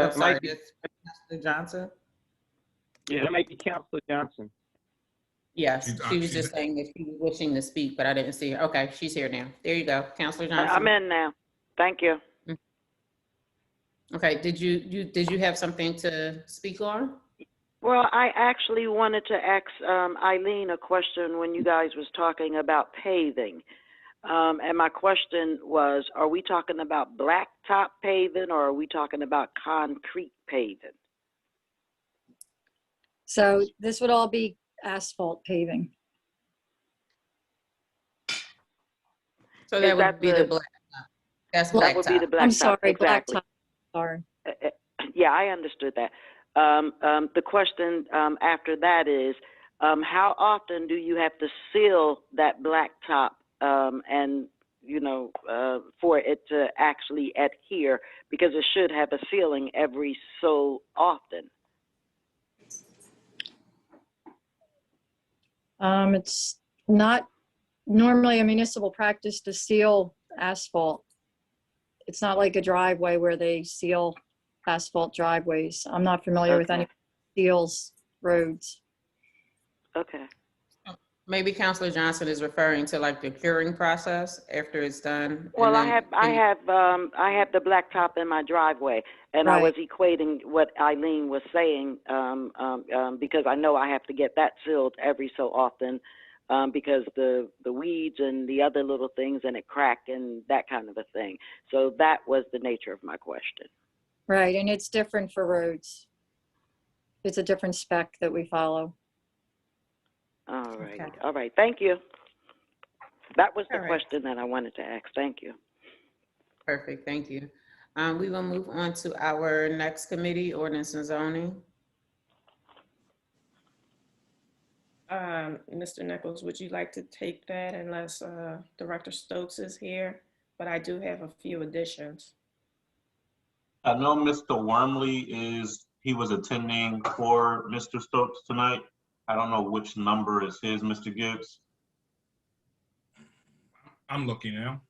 That sorry, might be, that's Councilor Johnson? yeah, that might be Councilor Johnson. Yes, she was just saying that she was wishing to speak, but I didn't see her. Okay, she's here now. There you go, Councilor Johnson. I'm in now. Thank you. Okay, did you have something to speak on? Well, I actually wanted to ask Eileen a question when you guys was talking about paving. And my question was, are we talking about blacktop paving or are we talking about concrete paving? So this would all be asphalt paving. So that would be the black. That's blacktop. That would be the blacktop. I'm sorry, exactly. blacktop. Sorry. Yeah, I understood that. The question after that is, how often do you have to seal that blacktop and, you know, for it to actually adhere? Because it should have a sealing every so often. It's not normally a municipal practice to seal asphalt. It's not like a driveway where they seal asphalt driveways. I'm not familiar with any seals roads. Okay. Maybe Councilor Johnson is referring to like the curing process after it's done. Well, I have the blacktop in my driveway, and I was equating what Eileen was saying because I know I have to get that sealed every so often because the weeds and the other little things and it crack and that kind of a thing. So that was the nature of my question. Right, and it's different for roads. It's a different spec that we follow. All right. Okay. All right. Thank you. That was the question that I wanted to ask. Thank you. Perfect. Thank you. We will move on to our next committee, Ordinance and Zoning. Mr. Nichols, would you like to take that unless Director Stokes is here? But I do have a few additions. I know Mr. Wormley he was attending for Mr. Stokes tonight. I don't know which number is his, Mr. Gibbs. I'm looking now.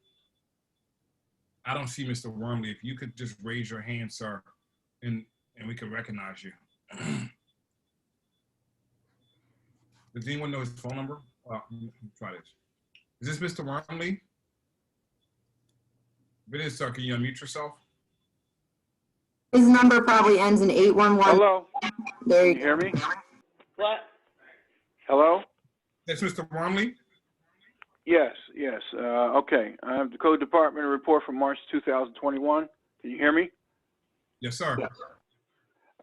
I don't see Mr. Wormley. If you could just raise your hand, sir, and we could recognize you. Does anyone know his phone number? Let me try this. Is this Mr. Wormley? If it is, sir, can you unmute yourself? His number probably ends in 811. Hello? There you hear me? What? Hello? That's Mr. Wormley? Yes. Okay. I have the Code Department report from March 2021. Can you hear me? Yes, sir. Yes.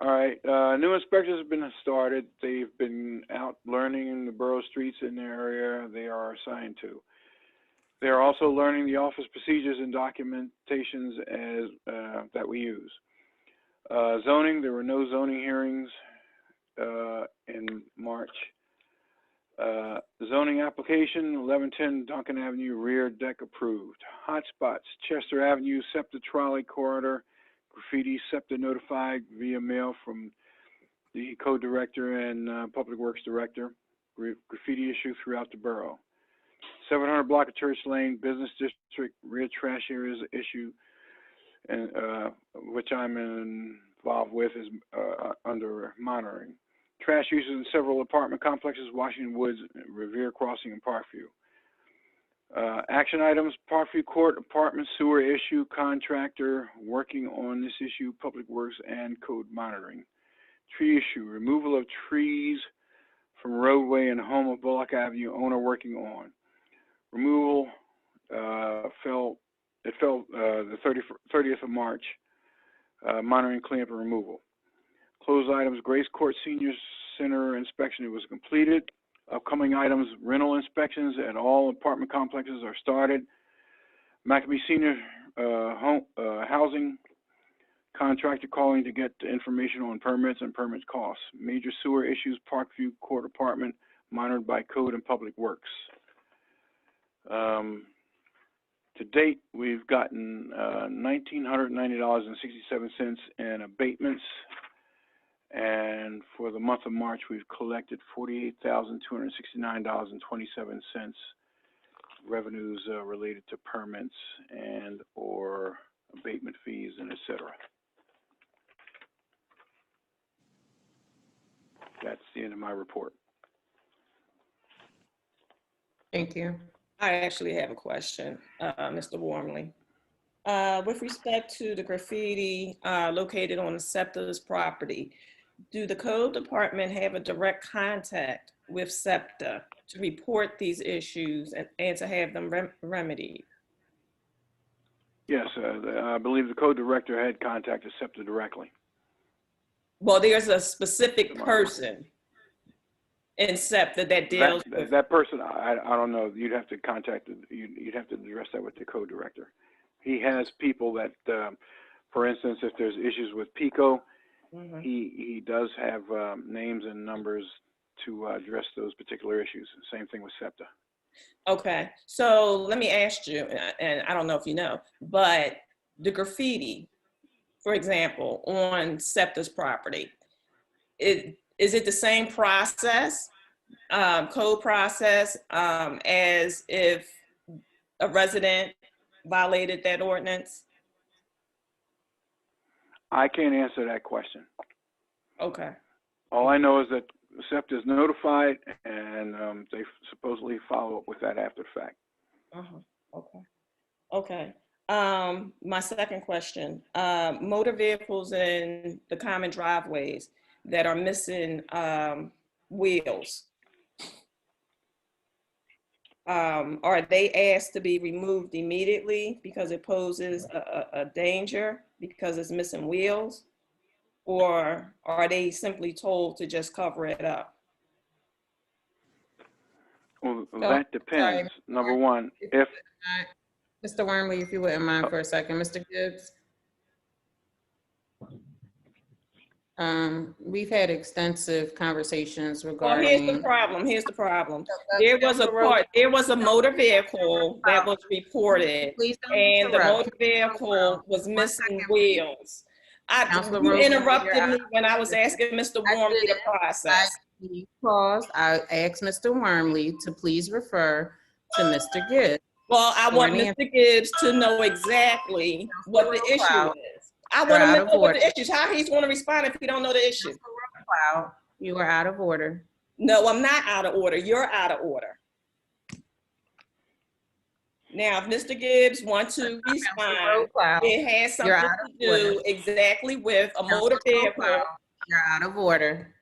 All right. New inspectors have been started. They've been out learning the borough streets in the area they are assigned to. They are also learning the office procedures and documentations that we use. Zoning, there were no zoning hearings in March. Zoning application, 1110 Duncan Avenue, rear deck approved. Hotspots, Chester Avenue, SEPTA trolley corridor, graffiti, SEPTA notified via mail from the code director and public works director. Graffiti issue throughout the borough. 700 block of Church Lane, business district, rear trash areas issue, and which I'm involved with is under monitoring. Trash uses in several apartment complexes, Washington Woods, Revere Crossing, and Parkview. Action items, Parkview Court apartment sewer issue, contractor working on this issue, Public Works and code monitoring. Tree issue, removal of trees from roadway and home of Bullock Avenue, owner working on. Removal fell the 30th of March, monitoring, cleanup, and removal. Closed items, Grace Court Senior Center inspection, it was completed. Upcoming items, rental inspections at all apartment complexes are started. Maccabee Senior Housing contractor calling to get information on permits and permit costs. Major sewer issues, Parkview Court apartment monitored by Code and Public Works. To date, we've gotten $1,990.67 in abatements. And for the month of March, we've collected $48,269.27 revenues related to permits and or abatement fees and et cetera. That's the end of my report. Thank you. I actually have a question, Mr. Wormley. With respect to the graffiti located on the SEPTA's property, do the code department have a direct contact with SEPTA to report these issues and to have them remedied? Yes, I believe the code director had contacted SEPTA directly. Well, there's a specific person in SEPTA that deals with that person. I don't know. You'd have to contact. You'd have to address that with the code director. He has people that, for instance, if there's issues with PICO, he does have names and numbers to address those particular issues. Same thing with SEPTA. Okay, so let me ask you, and I don't know if you know, but the graffiti, for example, on SEPTA's property, is it the same process, code process, as if a resident violated that ordinance? I can't answer that question. Okay. All I know is that SEPTA is notified, and they supposedly follow up with that after the fact. Okay. Okay. My second question, motor vehicles in the common driveways that are missing wheels, are they asked to be removed immediately because it poses a danger because it's missing wheels? Or are they simply told to just cover it up? Well, that depends. Sorry. Number one, if Mr. Wormley, if you wouldn't mind for a second, Mr. Gibbs. We've had extensive conversations regarding. Well, here's the problem. Here's the problem. There was a motor vehicle that was reported, and the motor vehicle was missing wheels. You interrupted me when I was asking Mr. Wormley the process. I asked Mr. Wormley to please refer to Mr. Gibbs. Well, I want Mr. Gibbs to know exactly what the issue is. I want to know what the issue is. How he's going to respond if he don't know the issue? You are out of order. No, I'm not out of order. You're out of order. Now, if Mr. Gibbs wants to respond, it has something to do exactly with a motor vehicle. You're out of order.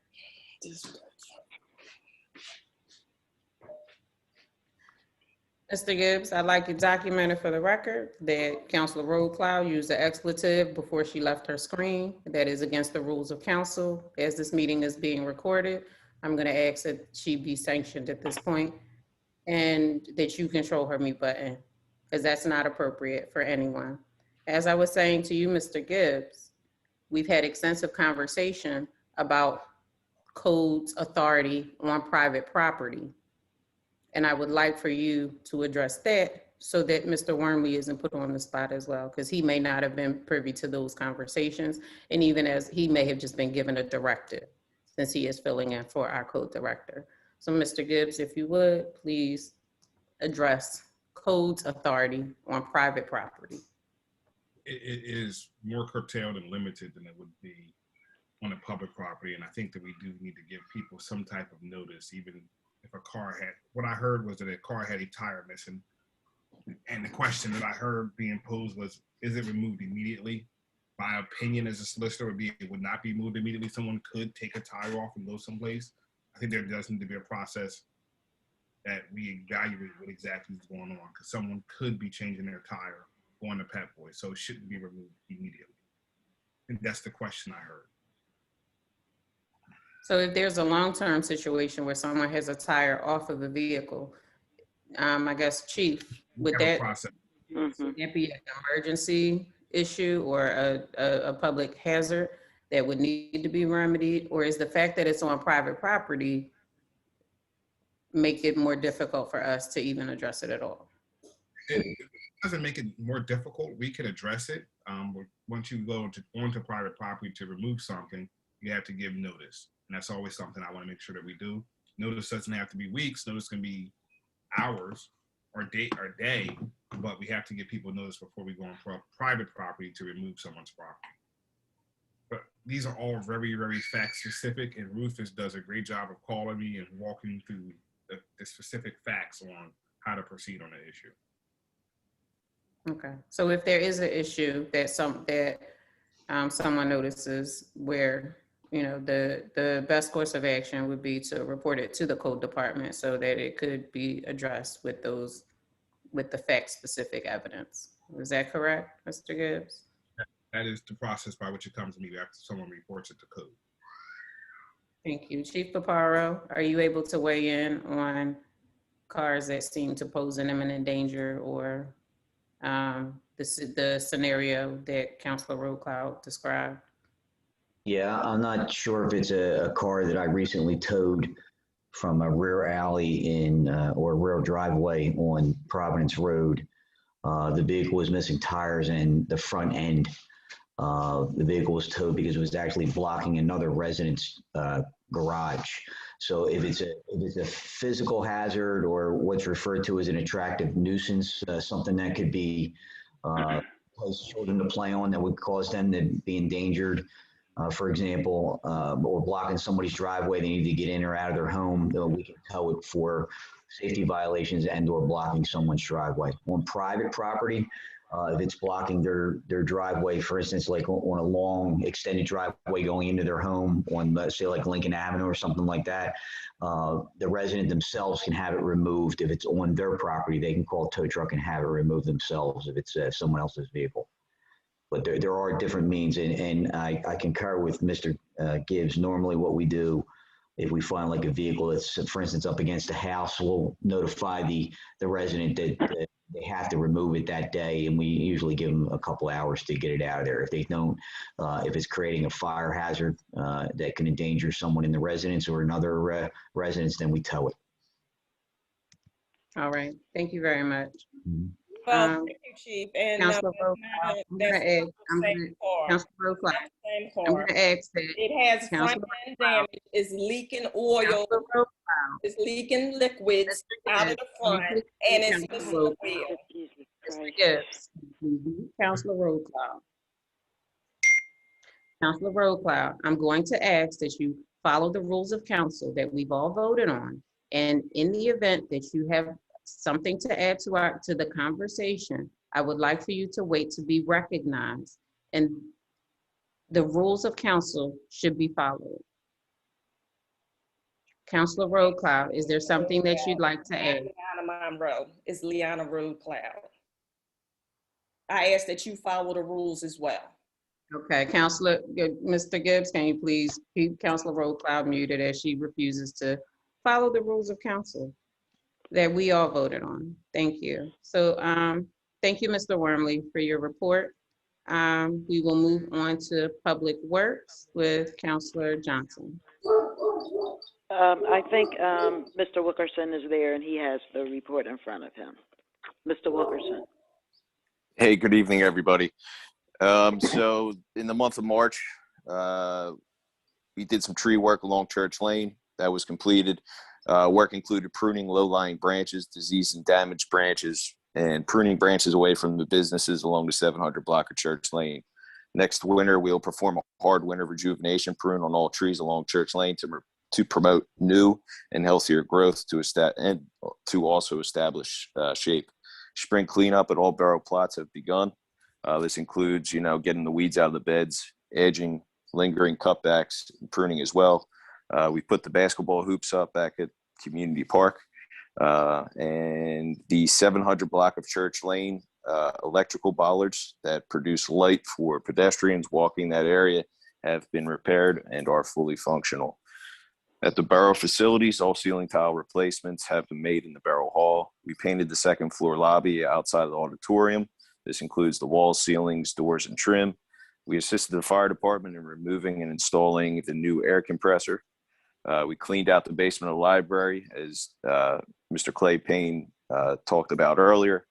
Mr. Gibbs, I'd like it documented for the record that Councilor Roadcloud used an expletive before she left her screen. That is against the rules of council. As this meeting is being recorded, I'm going to ask that she be sanctioned at this point and that you control her mute button, because that's not appropriate for anyone. As I was saying to you, Mr. Gibbs, we've had extensive conversation about code's authority on private property. And I would like for you to address that so that Mr. Wormley isn't put on the spot as well, because he may not have been privy to those conversations. And even as he may have just been given a directive since he is filling in for our code director. So Mr. Gibbs, if you would, please address code's authority on private property. It is more curtailed and limited than it would be on a public property. And I think that we do need to give people some type of notice, even if a car had, what I heard was that a car had a tire missing And the question that I heard being posed was, is it removed immediately? My opinion as a solicitor would be it would not be moved immediately. Someone could take a tire off and go someplace. I think there does need to be a process that we evaluate what exactly is going on, because someone could be changing their tire on the Pep Boy, so it shouldn't be removed immediately. And that's the question I heard. So if there's a long-term situation where someone has a tire off of a vehicle, I guess, Chief, would that be an emergency issue or a public hazard that would need to be remedied? Or is the fact that it's on private property make it more difficult for us to even address it at all? It doesn't make it more difficult. We can address it. Once you go onto private property to remove something, you have to give notice. And that's always something I want to make sure that we do. Notice doesn't have to be weeks. Notice can be hours or day, but we have to give people notice before we go on private property to remove someone's property. But these are all very, very fact specific, and Rufus does a great job of calling me and walking through the specific facts on how to proceed on the issue. Okay, so if there is an issue that someone notices where, you know, the best course of action would be to report it to the code department so that it could be addressed with the fact specific evidence. Is that correct, Mr. Gibbs? That is the process by which it comes to me after someone reports it to code. Thank you. Chief Paparo, are you able to weigh in on cars that seem to pose an imminent danger, or the scenario that Councilor Roadcloud described? Yeah, I'm not sure if it's a car that I recently towed from a rear alley or rear driveway on Providence Road. The vehicle was missing tires and the front end. The vehicle was towed because it was actually blocking another resident's garage. So if it's a physical hazard or what's referred to as an attractive nuisance, something that could be cause children to play on that would cause them to be endangered, for example, or blocking somebody's driveway, they need to get in or out of their home, we can tow it for safety violations and or blocking someone's driveway. On private property, if it's blocking their driveway, for instance, like on a long extended driveway going into their home on, let's say, like Lincoln Avenue or something like that, the resident themselves can have it removed. If it's on their property, they can call a tow truck and have it removed themselves if it's someone else's vehicle. But there are different means, and I concur with Mr. Gibbs. Normally what we do, if we find like a vehicle that's, for instance, up against a house, we'll notify the resident that they have to remove it that day, and we usually give them a couple hours to get it out of there. If they don't, if it's creating a fire hazard that can endanger someone in the residence or another residence, then we tow it. All right, thank you very much. Well, thank you, Chief. And Councilor Roadcloud, I'm gonna ask that it has front end damage, it's leaking oil, it's leaking liquids out of the front, and it's missing the wheel. Mr. Gibbs, Councilor Roadcloud. Councilor Roadcloud, I'm going to ask that you follow the rules of council that we've all voted on. And in the event that you have something to add to the conversation, I would like for you to wait to be recognized. And the rules of council should be followed. Councilor Roadcloud, is there something that you'd like to add? Liana Monroe, it's Liana Roadcloud. I ask that you follow the rules as well. Okay, Mr. Gibbs, can you please keep Councilor Roadcloud muted as she refuses to follow the rules of council that we all voted on. Thank you. So thank you, Mr. Wormley, for your report. We will move on to Public Works with Councilor Johnson. I think Mr. Wilkerson is there and he has the report in front of him. Mr. Wilkerson. Hey, good evening, everybody. So in the month of March, we did some tree work along Church Lane. That was completed. Work included pruning low-lying branches, diseased and damaged branches, and pruning branches away from the businesses along the 700 block of Church Lane. Next winter, we'll perform a hard winter rejuvenation prune on all trees along Church Lane to promote new and healthier growth and to also establish Spring cleanup at all borough plots have begun. This includes, getting the weeds out of the beds, edging, lingering cutbacks, and pruning as well. We put the basketball hoops up back at Community Park. And the 700 block of Church Lane electrical bollards that produce light for pedestrians walking that area have been repaired and are fully functional. At the borough facilities, all ceiling tile replacements have been made in the Borough Hall. We painted the second floor lobby outside of the auditorium. This includes the walls, ceilings, doors, and trim. We assisted the fire department in removing and installing the new air compressor. We cleaned out the basement of the library, as Mr. Clay Payne talked about earlier.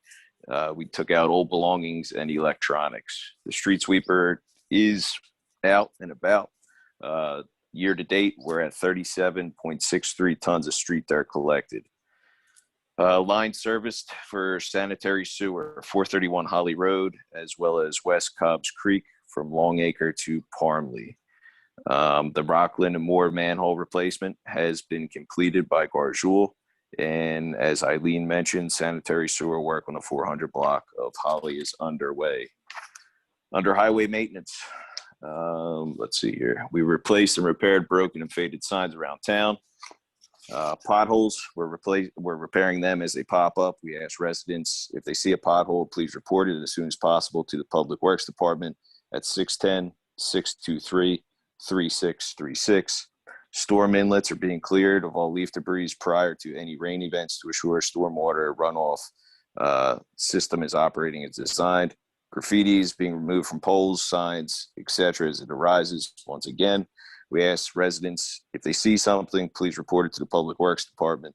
We took out old belongings and electronics. The street sweeper is out and about. Year to date, we're at 37.63 tons of street dirt collected. Line serviced for sanitary sewer, 431 Holly Road, as well as West Cobbs Creek from Longacre to Parmley. The Rockland and Moore manhole replacement has been completed by Garjoul. And as Eileen mentioned, sanitary sewer work on the 400 block of Holly is underway. Under highway maintenance, let's see here. We replaced and repaired broken and faded signs around town. Potholes, we're repairing them as they pop up. We ask residents, if they see a pothole, please report it as soon as possible to the Public Works Department at 610-623-3636. Storm inlets are being cleared of all leaf debris prior to any rain events to assure stormwater runoff system is operating as designed. Graffiti is being removed from poles, signs, etc. as it arises. Once again, we ask residents, if they see something, please report it to the Public Works Department.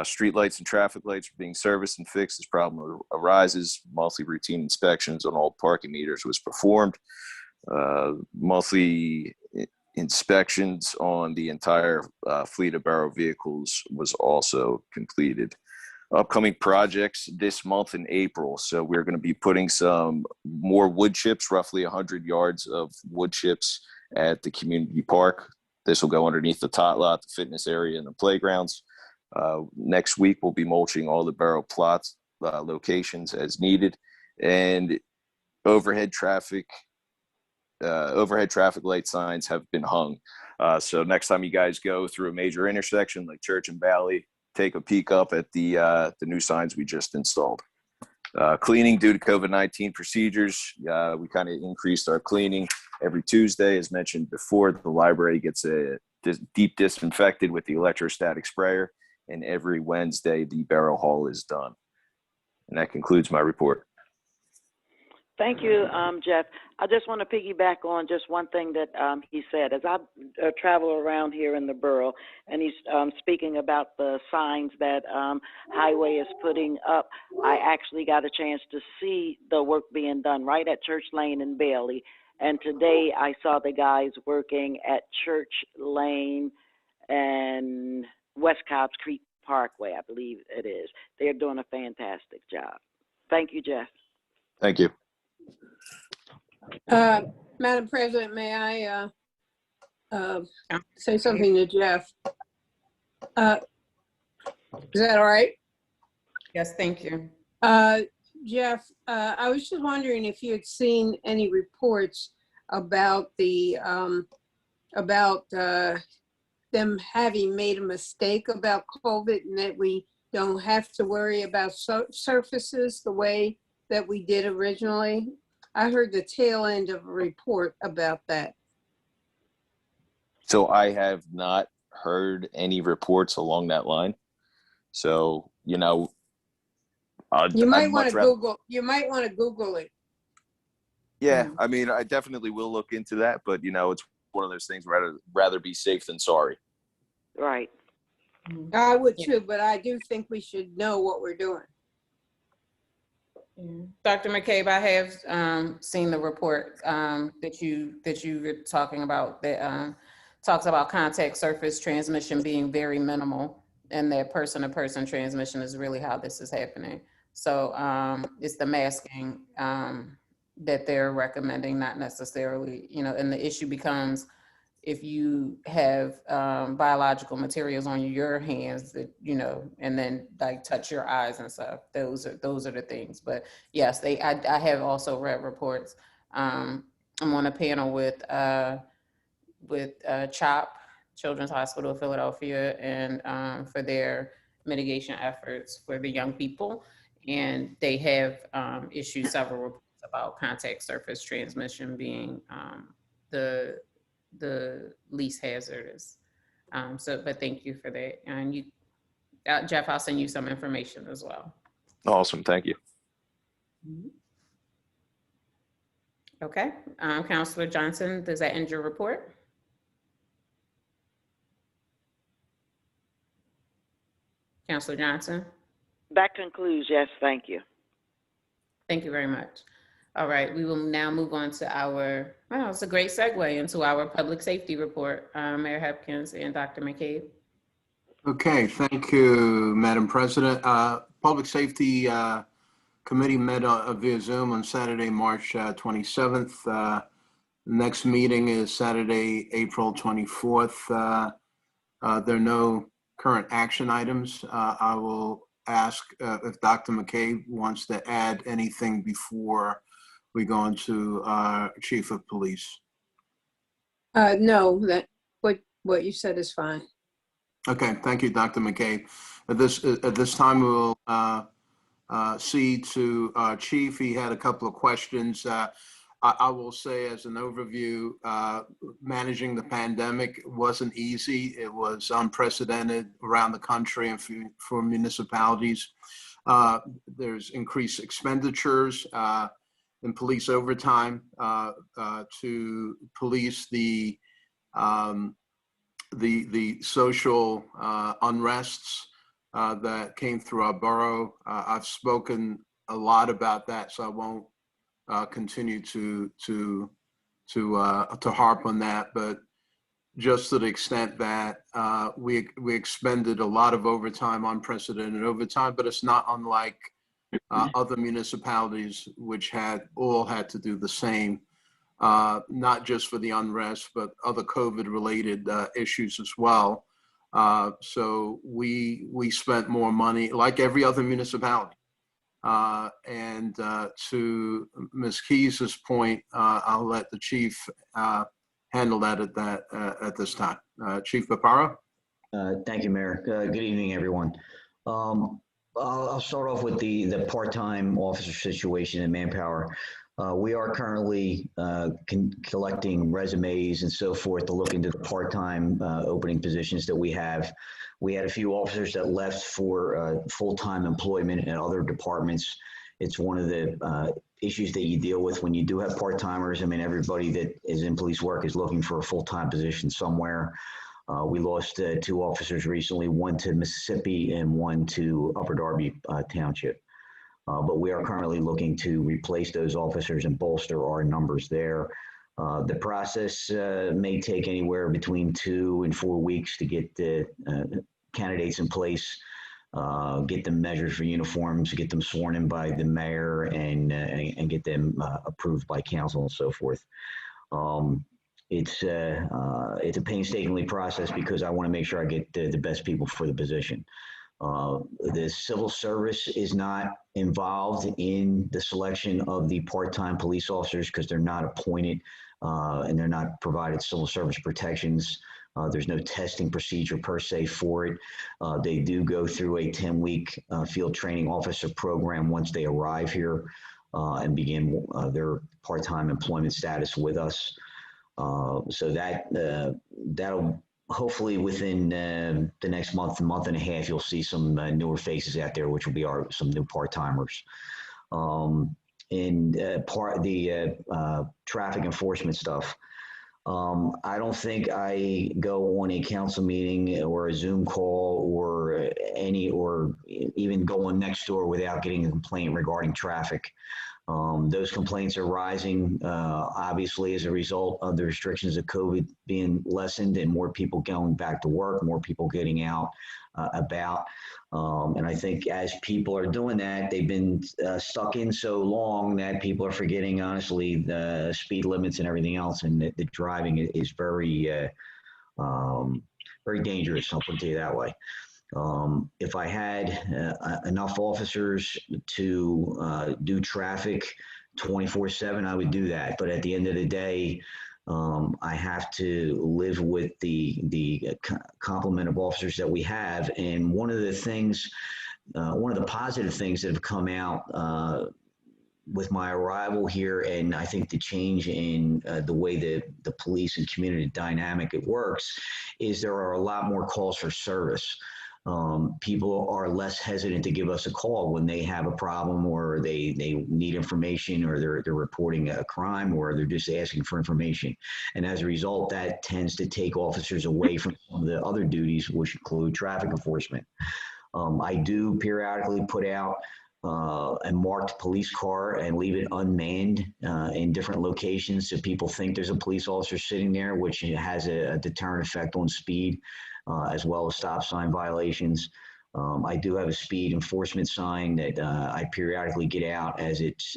Street lights and traffic lights are being serviced and fixed as problem arises. Monthly routine inspections on all parking meters was performed. Monthly inspections on the entire fleet of borough vehicles was also completed. Upcoming projects this month in April. So we're going to be putting some more wood chips, roughly 100 yards of wood chips at the community park. This will go underneath the tot lot, the fitness area, and the playgrounds. Next week, we'll be mulching all the borough plots locations as needed, and overhead traffic light signs have been hung. So next time you guys go through a major intersection like Church and Valley, take a peek up at the new signs we just installed. Cleaning due to COVID-19 procedures, we kind of increased our cleaning every Tuesday. As mentioned before, the library gets deep disinfected with the electrostatic sprayer, and every Wednesday the Borough Hall is done. And that concludes my report. Thank you, Jeff. I just want to piggyback on just one thing that he said. As I travel around here in the borough, and he's speaking about the signs that Highway is putting up, I actually got a chance to see the work being done right at Church Lane and Bailey. And today I saw the guys working at Church Lane and West Cobbs Creek Parkway, I believe it is. They're doing a fantastic job. Thank you, Jeff. Thank you. Madam President, may I say something to Jeff? Is that all right? Yes, thank you. Jeff, I was just wondering if you had seen any reports about them having made a mistake about COVID, and that we don't have to worry about surfaces the way that we did originally. I heard the tail end of a report about that. So I have not heard any reports along that line. So, you might want to Google. You might want to Google it. Yeah, I mean, I definitely will look into that, but it's one of those things where I'd rather be safe than sorry. Right. I would too, but I do think we should know what we're doing. Dr. McCabe, I have seen the report that you were talking about that talks about contact surface transmission being very minimal, and that person-to-person transmission is really how this is happening. So it's the masking that they're recommending, not necessarily, and the issue becomes, if you have biological materials on your hands that, you know, and then like touch your eyes and stuff, those are the things. But yes, I have also read reports. I'm on a panel with CHOP, Children's Hospital of Philadelphia, and for their mitigation efforts for the young people. And they have issued several reports about contact surface transmission being the least hazardous. But thank you for that. And you, Jeff, I'll send you some information as well. Awesome. Thank you. Okay. Councilor Johnson, does that end your report? Councilor Johnson? That concludes, yes, thank you. Thank you very much. All right, we will now move on to our, well, it's a great segue into our public safety report. Mayor Hopkins and Dr. McCabe. Okay, thank you, Madam President. Public Safety Committee met via Zoom on Saturday, March 27th. Next meeting is Saturday, April 24th. There are no current action items. I will ask if Dr. McCabe wants to add anything before we go into Chief of Police. No, that what you said is fine. Okay, thank you, Dr. McCabe. At this time, we will cede to Chief. He had a couple of questions. I will say as an overview, managing the pandemic wasn't easy. It was unprecedented around the country and for municipalities. There's increased expenditures in police overtime to police the social unrests that came through our borough. I've spoken a lot about that, so I won't continue to harp on that, but just to the extent that we expended a lot of overtime, unprecedented overtime, but it's not unlike other municipalities which all had to do the same, not just for the unrest, but other COVID-related issues as well. So we spent more money, like every other municipality. And to Ms. Keyes' point, I'll let the chief handle that at this time. Chief Paparo? Thank you, Mayor. Good evening, everyone. I'll start off with the part-time officer situation in manpower. We are currently collecting resumes and so forth to look into the part-time opening positions that we have. We had a few officers that left for full-time employment in other departments. It's one of the issues that you deal with when you do have part-timers. I mean, everybody that is in police work is looking for a full-time position somewhere. We lost 2 officers recently, one to Mississippi and one to Upper Darby Township. But we are currently looking to replace those officers and bolster our numbers there. The process may take anywhere between 2 and 4 weeks to get the candidates in place, get them measured for uniforms, get them sworn in by the mayor, and get them approved by council and so forth. It's a painstakingly process because I want to make sure I get the best people for the position. The civil service is not involved in the selection of the part-time police officers because they're not appointed and they're not provided civil service protections. There's no testing procedure per se for it. They do go through a 10-week field training officer program once they arrive here and begin their part-time employment status with us. So that'll hopefully within the next month and a half, you'll see some newer faces out there, which will be some new part-timers. Traffic enforcement stuff. I don't think I go on a council meeting or a Zoom call or even go on next door without getting a complaint regarding traffic. Those complaints are rising, obviously, as a result of the restrictions of COVID being lessened and more people going back to work, more people getting out about. And I think as people are doing that, they've been stuck in so long that people are forgetting, honestly, the speed limits and everything else. And the driving is very, very dangerous, I'll put it that way. If I had enough officers to do traffic 24/7, I would do that. But at the end of the day, I have to live with the complement of officers that we have. And one of the things, one of the positive things that have come out with my arrival here, and I think the change in the way the police and community dynamic it works, is there are a lot more calls for service. People are less hesitant to give us a call when they have a problem or they need information or they're reporting a crime or they're just asking for information. And as a result, that tends to take officers away from some of the other duties, which include traffic enforcement. I do periodically put out a marked police car and leave it unmanned in different locations so people think there's a police officer sitting there, which has a deterrent effect on speed. As well as stop sign violations. I do have a speed enforcement sign that I periodically get out as it's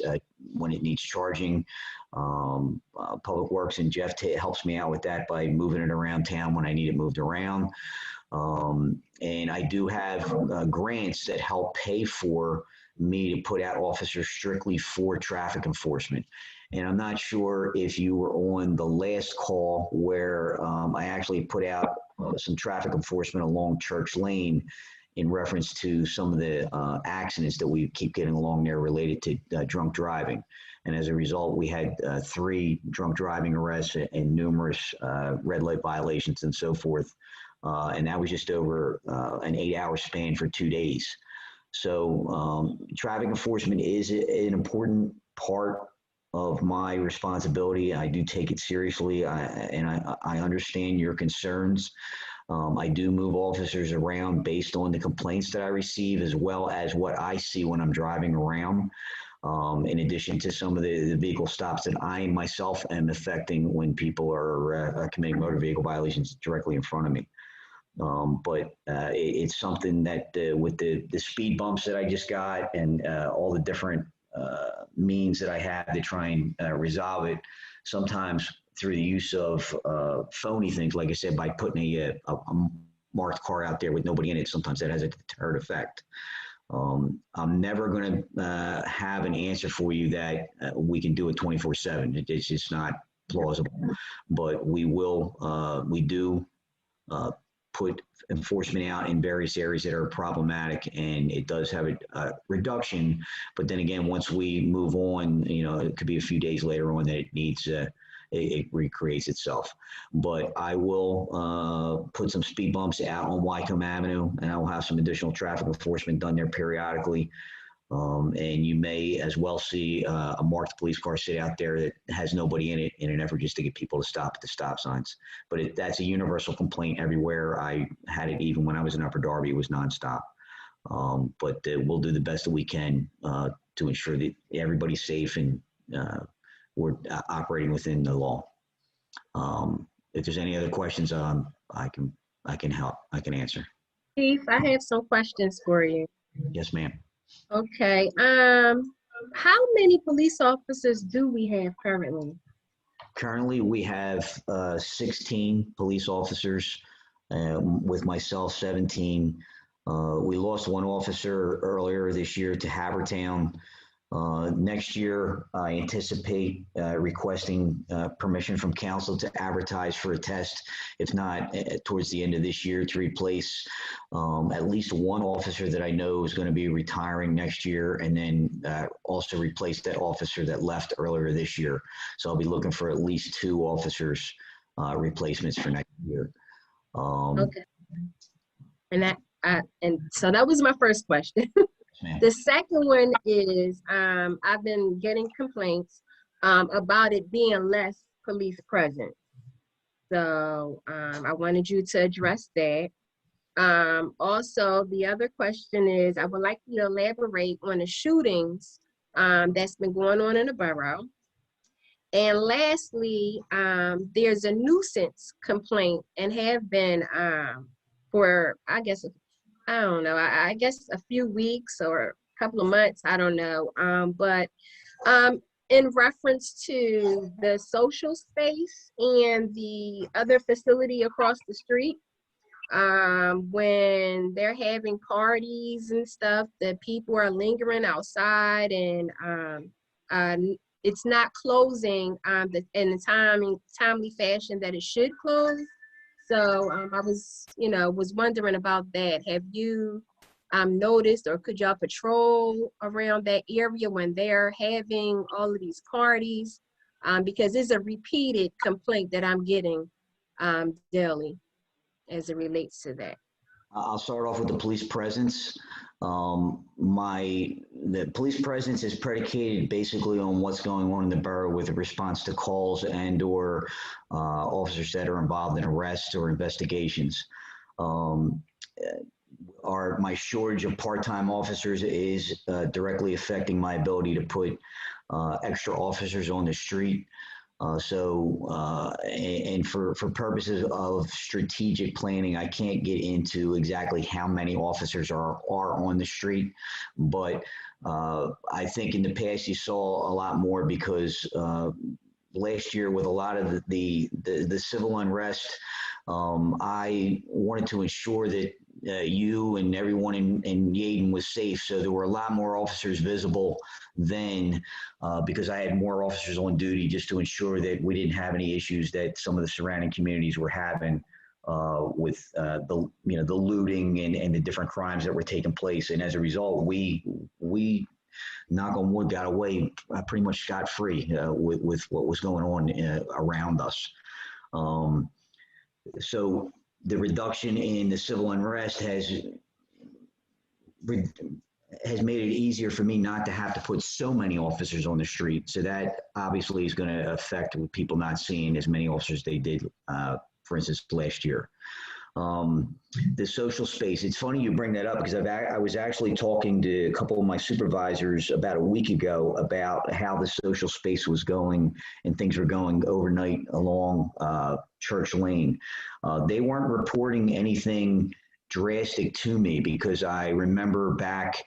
when it needs charging. Public Works and Jeff helps me out with that by moving it around town when I need it moved around. And I do have grants that help pay for me to put out officers strictly for traffic enforcement. And I'm not sure if you were on the last call where I actually put out some traffic enforcement along Church Lane in reference to some of the accidents that we keep getting along there related to drunk driving. And as a result, we had 3 drunk driving arrests and numerous red light violations and so forth. And that was just over an 8-hour span for 2 days. So traffic enforcement is an important part of my responsibility. I do take it seriously, and I understand your concerns. I do move officers around based on the complaints that I receive, as well as what I see when I'm driving around, in addition to some of the vehicle stops that I myself am affecting when people are committing motor vehicle violations directly in front of me. But it's something that with the speed bumps that I just got and all the different means that I have to try and resolve it, sometimes through the use of phony things, like I said, by putting a marked car out there with nobody in it, sometimes that has a deterrent effect. I'm never going to have an answer for you that we can do it 24/7. It's just not plausible. But we will, we do put enforcement out in various areas that are problematic, and it does have a reduction. But then again, once we move on, you know, it could be a few days later on that it needs, it recreates itself. But I will put some speed bumps out on Wycombe Avenue, and I will have some additional traffic enforcement done there periodically. And you may as well see a marked police car sit out there that has nobody in it in an effort just to get people to stop at the stop signs. But that's a universal complaint everywhere. I had it even when I was in Upper Darby, it was nonstop. But we'll do the best that we can to ensure that everybody's safe and we're operating within the law. If there's any other questions, I can help, I can answer. Chief, I have some questions for you. Yes, ma'am. Okay. How many police officers do we have currently? Currently, we have 16 police officers, with myself 17. We lost one officer earlier this year to Havertown. Next year, I anticipate requesting permission from council to advertise for a test, if not towards the end of this year, to replace at least one officer that I know is going to be retiring next year, and then also replace that officer that left earlier this year. So I'll be looking for at least 2 officers replacements for next year. Okay. And so that was my first question. The second one is, I've been getting complaints about it being less police presence. So I wanted you to address that. Also, the other question is, I would like you to elaborate on the shootings that's been going on in the borough. And lastly, there's a nuisance complaint and have been for, I guess, I don't know, I guess a few weeks or a couple of months, I don't know. But in reference to the social space and the other facility across the street, when they're having parties and stuff, the people are lingering outside and it's not closing in the timely fashion that it should close. So I was, was wondering about that. Have you noticed, or could y'all patrol around that area when they're having all of these parties? Because it's a repeated complaint that I'm getting daily as it relates to that. I'll start off with the police presence. The police presence is predicated basically on what's going on in the borough with a response to calls and/or officers that are involved in arrests or investigations. My shortage of part-time officers is directly affecting my ability to put extra officers on the street. And for purposes of strategic planning, I can't get into exactly how many officers are on the street, but I think in the past you saw a lot more because last year with a lot of the civil unrest, I wanted to ensure that you and everyone in Yeadon was safe. So there were a lot more officers visible then because I had more officers on duty just to ensure that we didn't have any issues that some of the surrounding communities were having with the looting and the different crimes that were taking place. And as a result, we knock on wood, got away pretty much scot-free with what was going on around us. So the reduction in the civil unrest has made it easier for me not to have to put so many officers on the street. So that obviously is going to affect with people not seeing as many officers they did, for instance, last year. The social space, it's funny you bring that up because I was actually talking to a couple of my supervisors about a week ago about how the social space was going and things were going overnight along Church Lane. They weren't reporting anything drastic to me because I remember back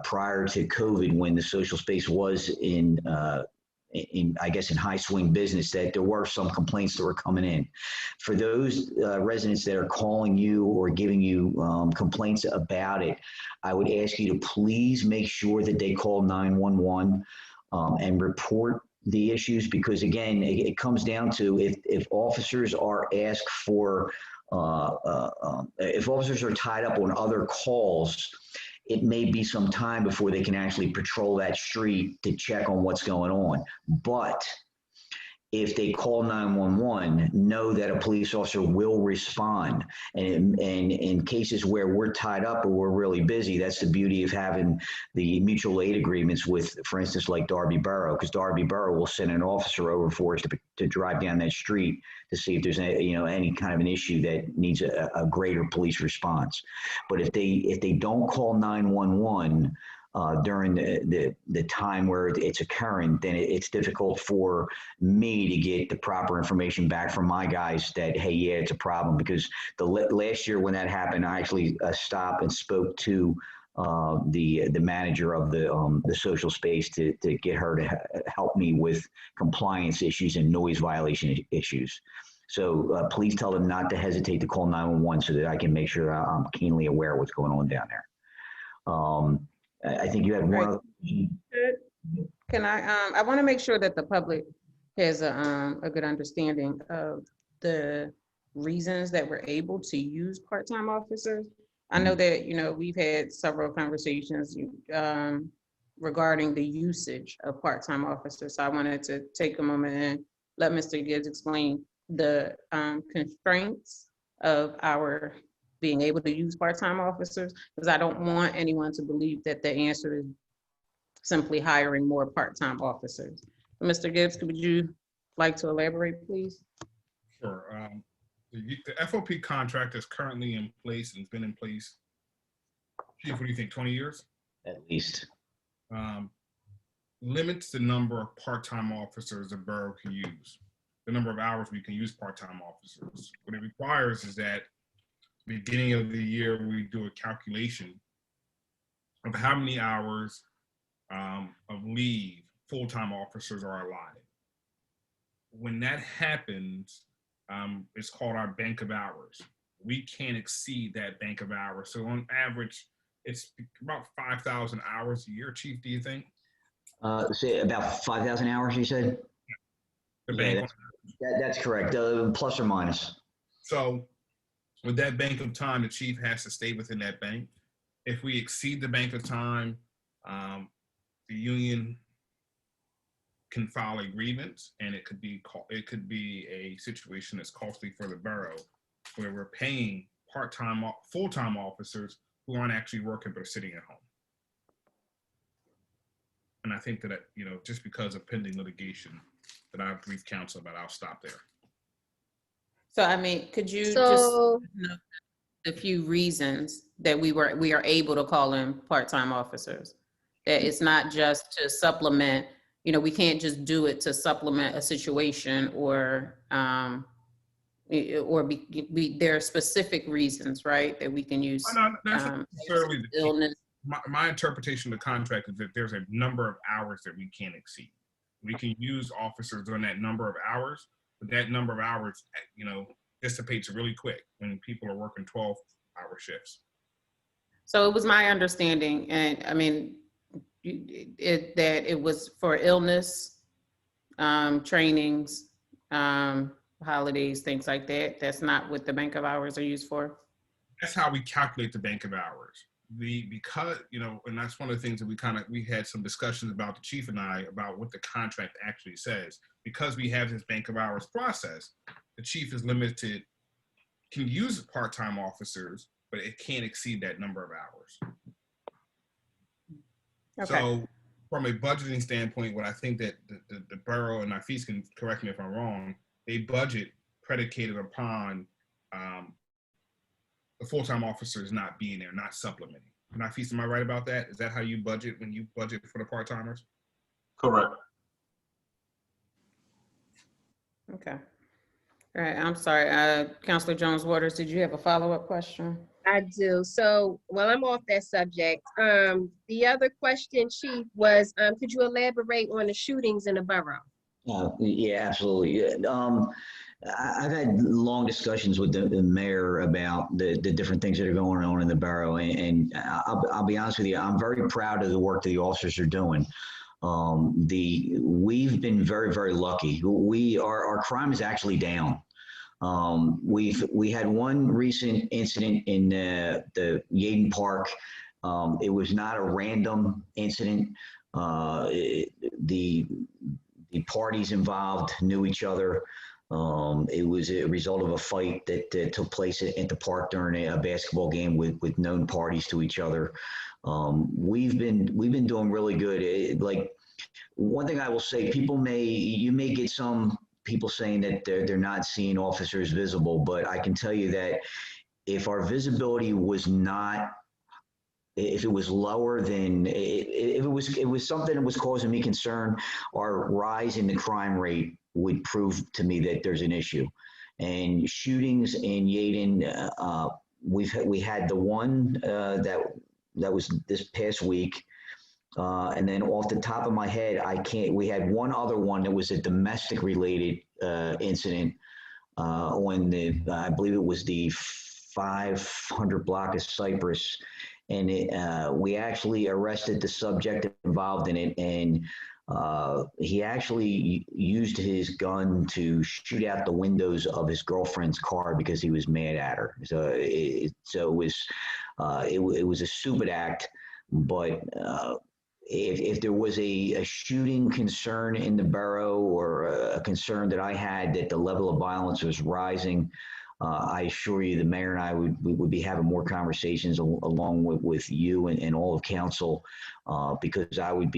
prior to COVID when the social space was in I guess in high swing business, that there were some complaints that were coming in. For those residents that are calling you or giving you complaints about it, I would ask you to please make sure that they call 911 and report the issues, because again, it comes down to if officers are asked for, if officers are tied up on other calls, it may be some time before they can actually patrol that street to check on what's going on. But if they call 911, know that a police officer will respond. And in cases where we're tied up or we're really busy, that's the beauty of having the mutual aid agreements with, for instance, like Darby Borough, because Darby Borough will send an officer over for us to drive down that street to see if there's any kind of an issue that needs a greater police response. But if they don't call 911, during the time where it's occurring, then it's difficult for me to get the proper information back from my guys that, hey, yeah, it's a problem. Because last year when that happened, I actually stopped and spoke to the manager of the social space to get her to help me with compliance issues and noise violation issues. So please tell them not to hesitate to call 911 so that I can make sure I'm keenly aware of what's going on down there. I think you had one other question. Can I want to make sure that the public has a good understanding of the reasons that we're able to use part-time officers. I know that, we've had several conversations regarding the usage of part-time officers. So I wanted to take a moment and let Mr. Gibbs explain the constraints of our being able to use part-time officers, because I don't want anyone to believe that the answer is simply hiring more part-time officers. Mr. Gibbs, would you like to elaborate, please? Sure. The FOP contract is currently in place and has been in place, Chief, what do you think, 20 years? At least. limits the number of part-time officers the borough can use, the number of hours we can use part-time officers. What it requires is that beginning of the year, we do a calculation of how many hours of leave full-time officers are allotted. When that happens, it's called our bank of hours. We can't exceed that bank of hours. So on average, it's about 5,000 hours a year, Chief, do you think? Say about 5,000 hours, you said? The Yeah, bank that's correct, plus or minus. So with that bank of time, the chief has to stay within that bank. If we exceed the bank of time, the union can file a grievance, and it could be a situation that's costly for the borough, where we're paying part-time, full-time officers who aren't actually working but are sitting at home. And I think that, just because of pending litigation that I've briefed counsel about, I'll stop there. So, I mean, could you just So, a few reasons that we are able to call in part-time officers? That it's not just to supplement, we can't just do it to supplement a situation or there are specific reasons, right, that we can use. Not necessarily the illness. My interpretation of the contract is that there's a number of hours that we can't exceed. We can use officers during that number of hours, but that number of hours, dissipates really quick when people are working 12-hour shifts. So it was my understanding, and I mean, that it was for illness, trainings, holidays, things like that. That's not what the bank of hours are used for. That's how we calculate the bank of hours. Because, and that's one of the things that we had some discussions about, the chief and I, about what the contract actually says. Because we have this bank of hours process, the chief is limited, can use part-time officers, but it can't exceed that number of hours. Okay. So from a budgeting standpoint, what I think that the borough, and Nafis can correct me if I'm wrong, they budget predicated upon the full-time officers not being there, not supplementing. Nafis, am I right about that? Is that how you budget when you budget for the part-timers? Correct. Okay. All right, I'm sorry. Councilor Jones-Waters, did you have a follow-up question? I do. So while I'm off that subject, the other question, Chief, was could you elaborate on the shootings in the borough? Yeah, absolutely. I've had long discussions with the mayor about the different things that are going on in the borough, and I'll be honest with you, I'm very proud of the work that the officers are doing. We've been very, very lucky. Our crime is actually down. We had one recent incident in the Yeadon Park. It was not a random incident. The parties involved knew each other. It was a result of a fight that took place at the park during a basketball game with known parties to each other. We've been doing really good. Like, one thing I will say, you may get some people saying that they're not seeing officers visible, but I can tell you that if our visibility was not, if it was lower than, if it was something that was causing me concern, our rise in the crime rate would prove to me that there's an issue. And shootings in Yeadon, we had the one that was this past week. And then off the top of my head, we had one other one that was a domestic related incident on I believe it was the 500 block of Cypress. And we actually arrested the subject involved in it. And he actually used his gun to shoot out the windows of his girlfriend's car because he was mad at her. So it was a stupid act, but if there was a shooting concern in the borough, or a concern that I had that the level of violence was rising, I assure you the mayor and I would be having more conversations along with you and all of council, because I would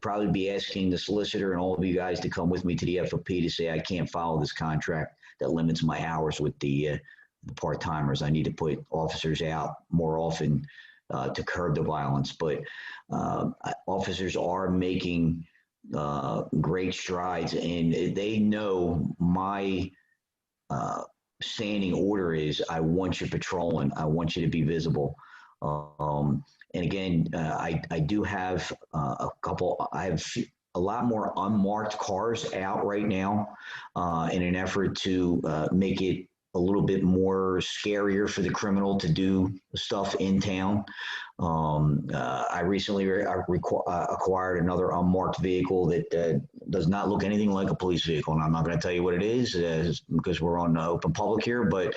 probably be asking the solicitor and all of you guys to come with me to the FOP to say I can't follow this contract that limits my hours with the part-timers. I need to put officers out more often to curb the violence. But officers are making great strides, and they know my standing order is, I want you patrolling. I want you to be visible. And again, I do have I have a lot more unmarked cars out right now in an effort to make it a little bit more scarier for the criminal to do stuff in town. I recently acquired another unmarked vehicle that does not look anything like a police vehicle, and I'm not going to tell you what it is because we're on open public here. But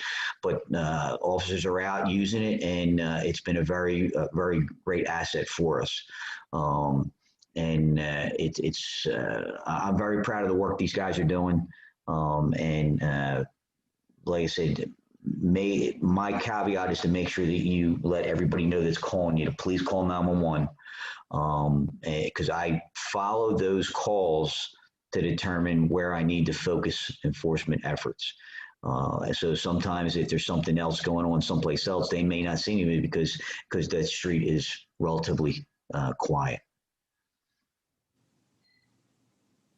officers are out using it, and it's been a very great asset for us. I'm very proud of the work these guys are doing, and like I said, my caveat is to make sure that you let everybody know that's calling you to please call 911, because I follow those calls to determine where I need to focus enforcement efforts. So sometimes if there's something else going on someplace else, they may not see me because that street is relatively quiet.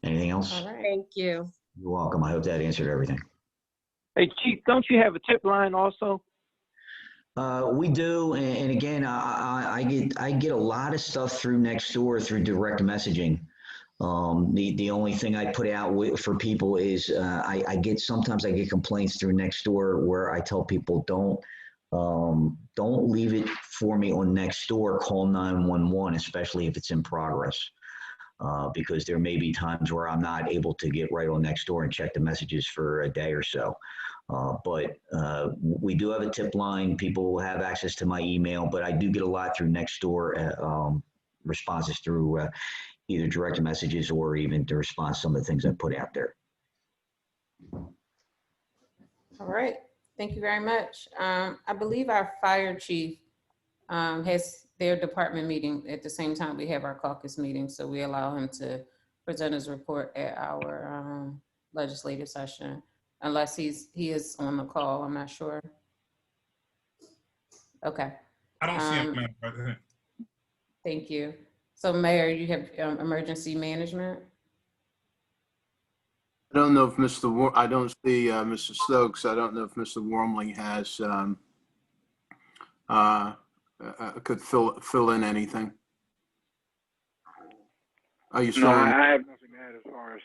Anything else? All right. Thank you. You're welcome. I hope that answered everything. Hey, Chief, don't you have a tip line also? We do, and again, I get a lot of stuff through Nextdoor through direct messaging. The only thing I put out for people is sometimes I get complaints through Nextdoor where I tell people don't leave it for me on Nextdoor. Call 911, especially if it's in progress. Because there may be times where I'm not able to get right on Nextdoor and check the messages for a day or so. But we do have a tip line. People have access to my email, but I do get a lot through Nextdoor responses through either direct messages or even to respond to some of the things I put out there. All right. Thank you very much. I believe our fire chief has their department meeting at the same time we have our caucus meeting, so we allow him to present his report at our legislative session, unless he is on the call. I'm not sure. Okay. I don't see him, Madam President. Thank you. So, Mayor, you have emergency management. I don't know if I don't see Mr. Stokes. I don't know if Mr. Wormley has could fill in anything. Are you No, I have nothing to add as far as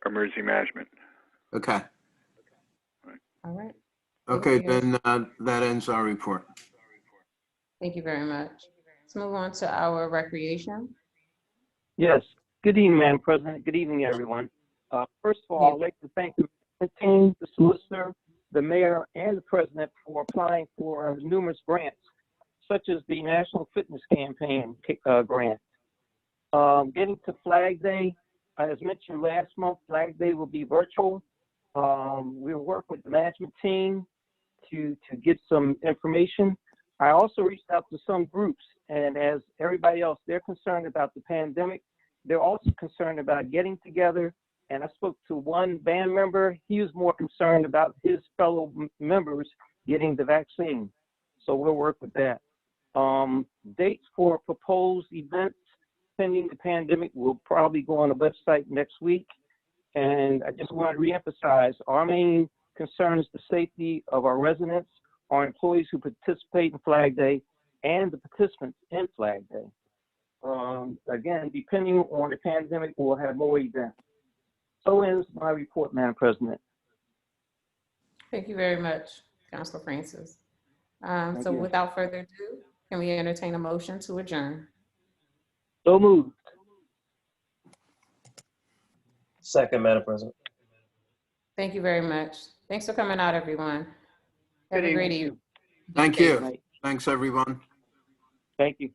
emergency management. Okay. All right. Okay, Thank you. then that ends our report. Thank you very much. Let's move on to our recreation. Yes. Good evening, Madam President. Good evening, everyone. First of all, I'd like to thank the team, the solicitor, the mayor, and the president for applying for numerous grants, such as the National Fitness Campaign grant. Getting to Flag Day, as mentioned last month, Flag Day will be virtual. We'll work with the management team to get some information. I also reached out to some groups, and as everybody else, they're concerned about the pandemic. They're also concerned about getting together. And I spoke to one band member. He was more concerned about his fellow members getting the vaccine. So we'll work with that. Dates for proposed events pending the pandemic will probably go on the website next week. And I just want to reemphasize, our main concern is the safety of our residents, our employees who participate in Flag Day, and the participants in Flag Day. Again, depending on the pandemic, we'll have more events. So ends my report, Madam President. Thank you very much, Councilor Francis. Thank So you. without further ado, can we entertain a motion to adjourn? So moved. Second, Madam President. Thank you very much. Thanks for coming out, everyone. Have Good a great evening. evening. Thank you. Thanks, everyone. Thank you.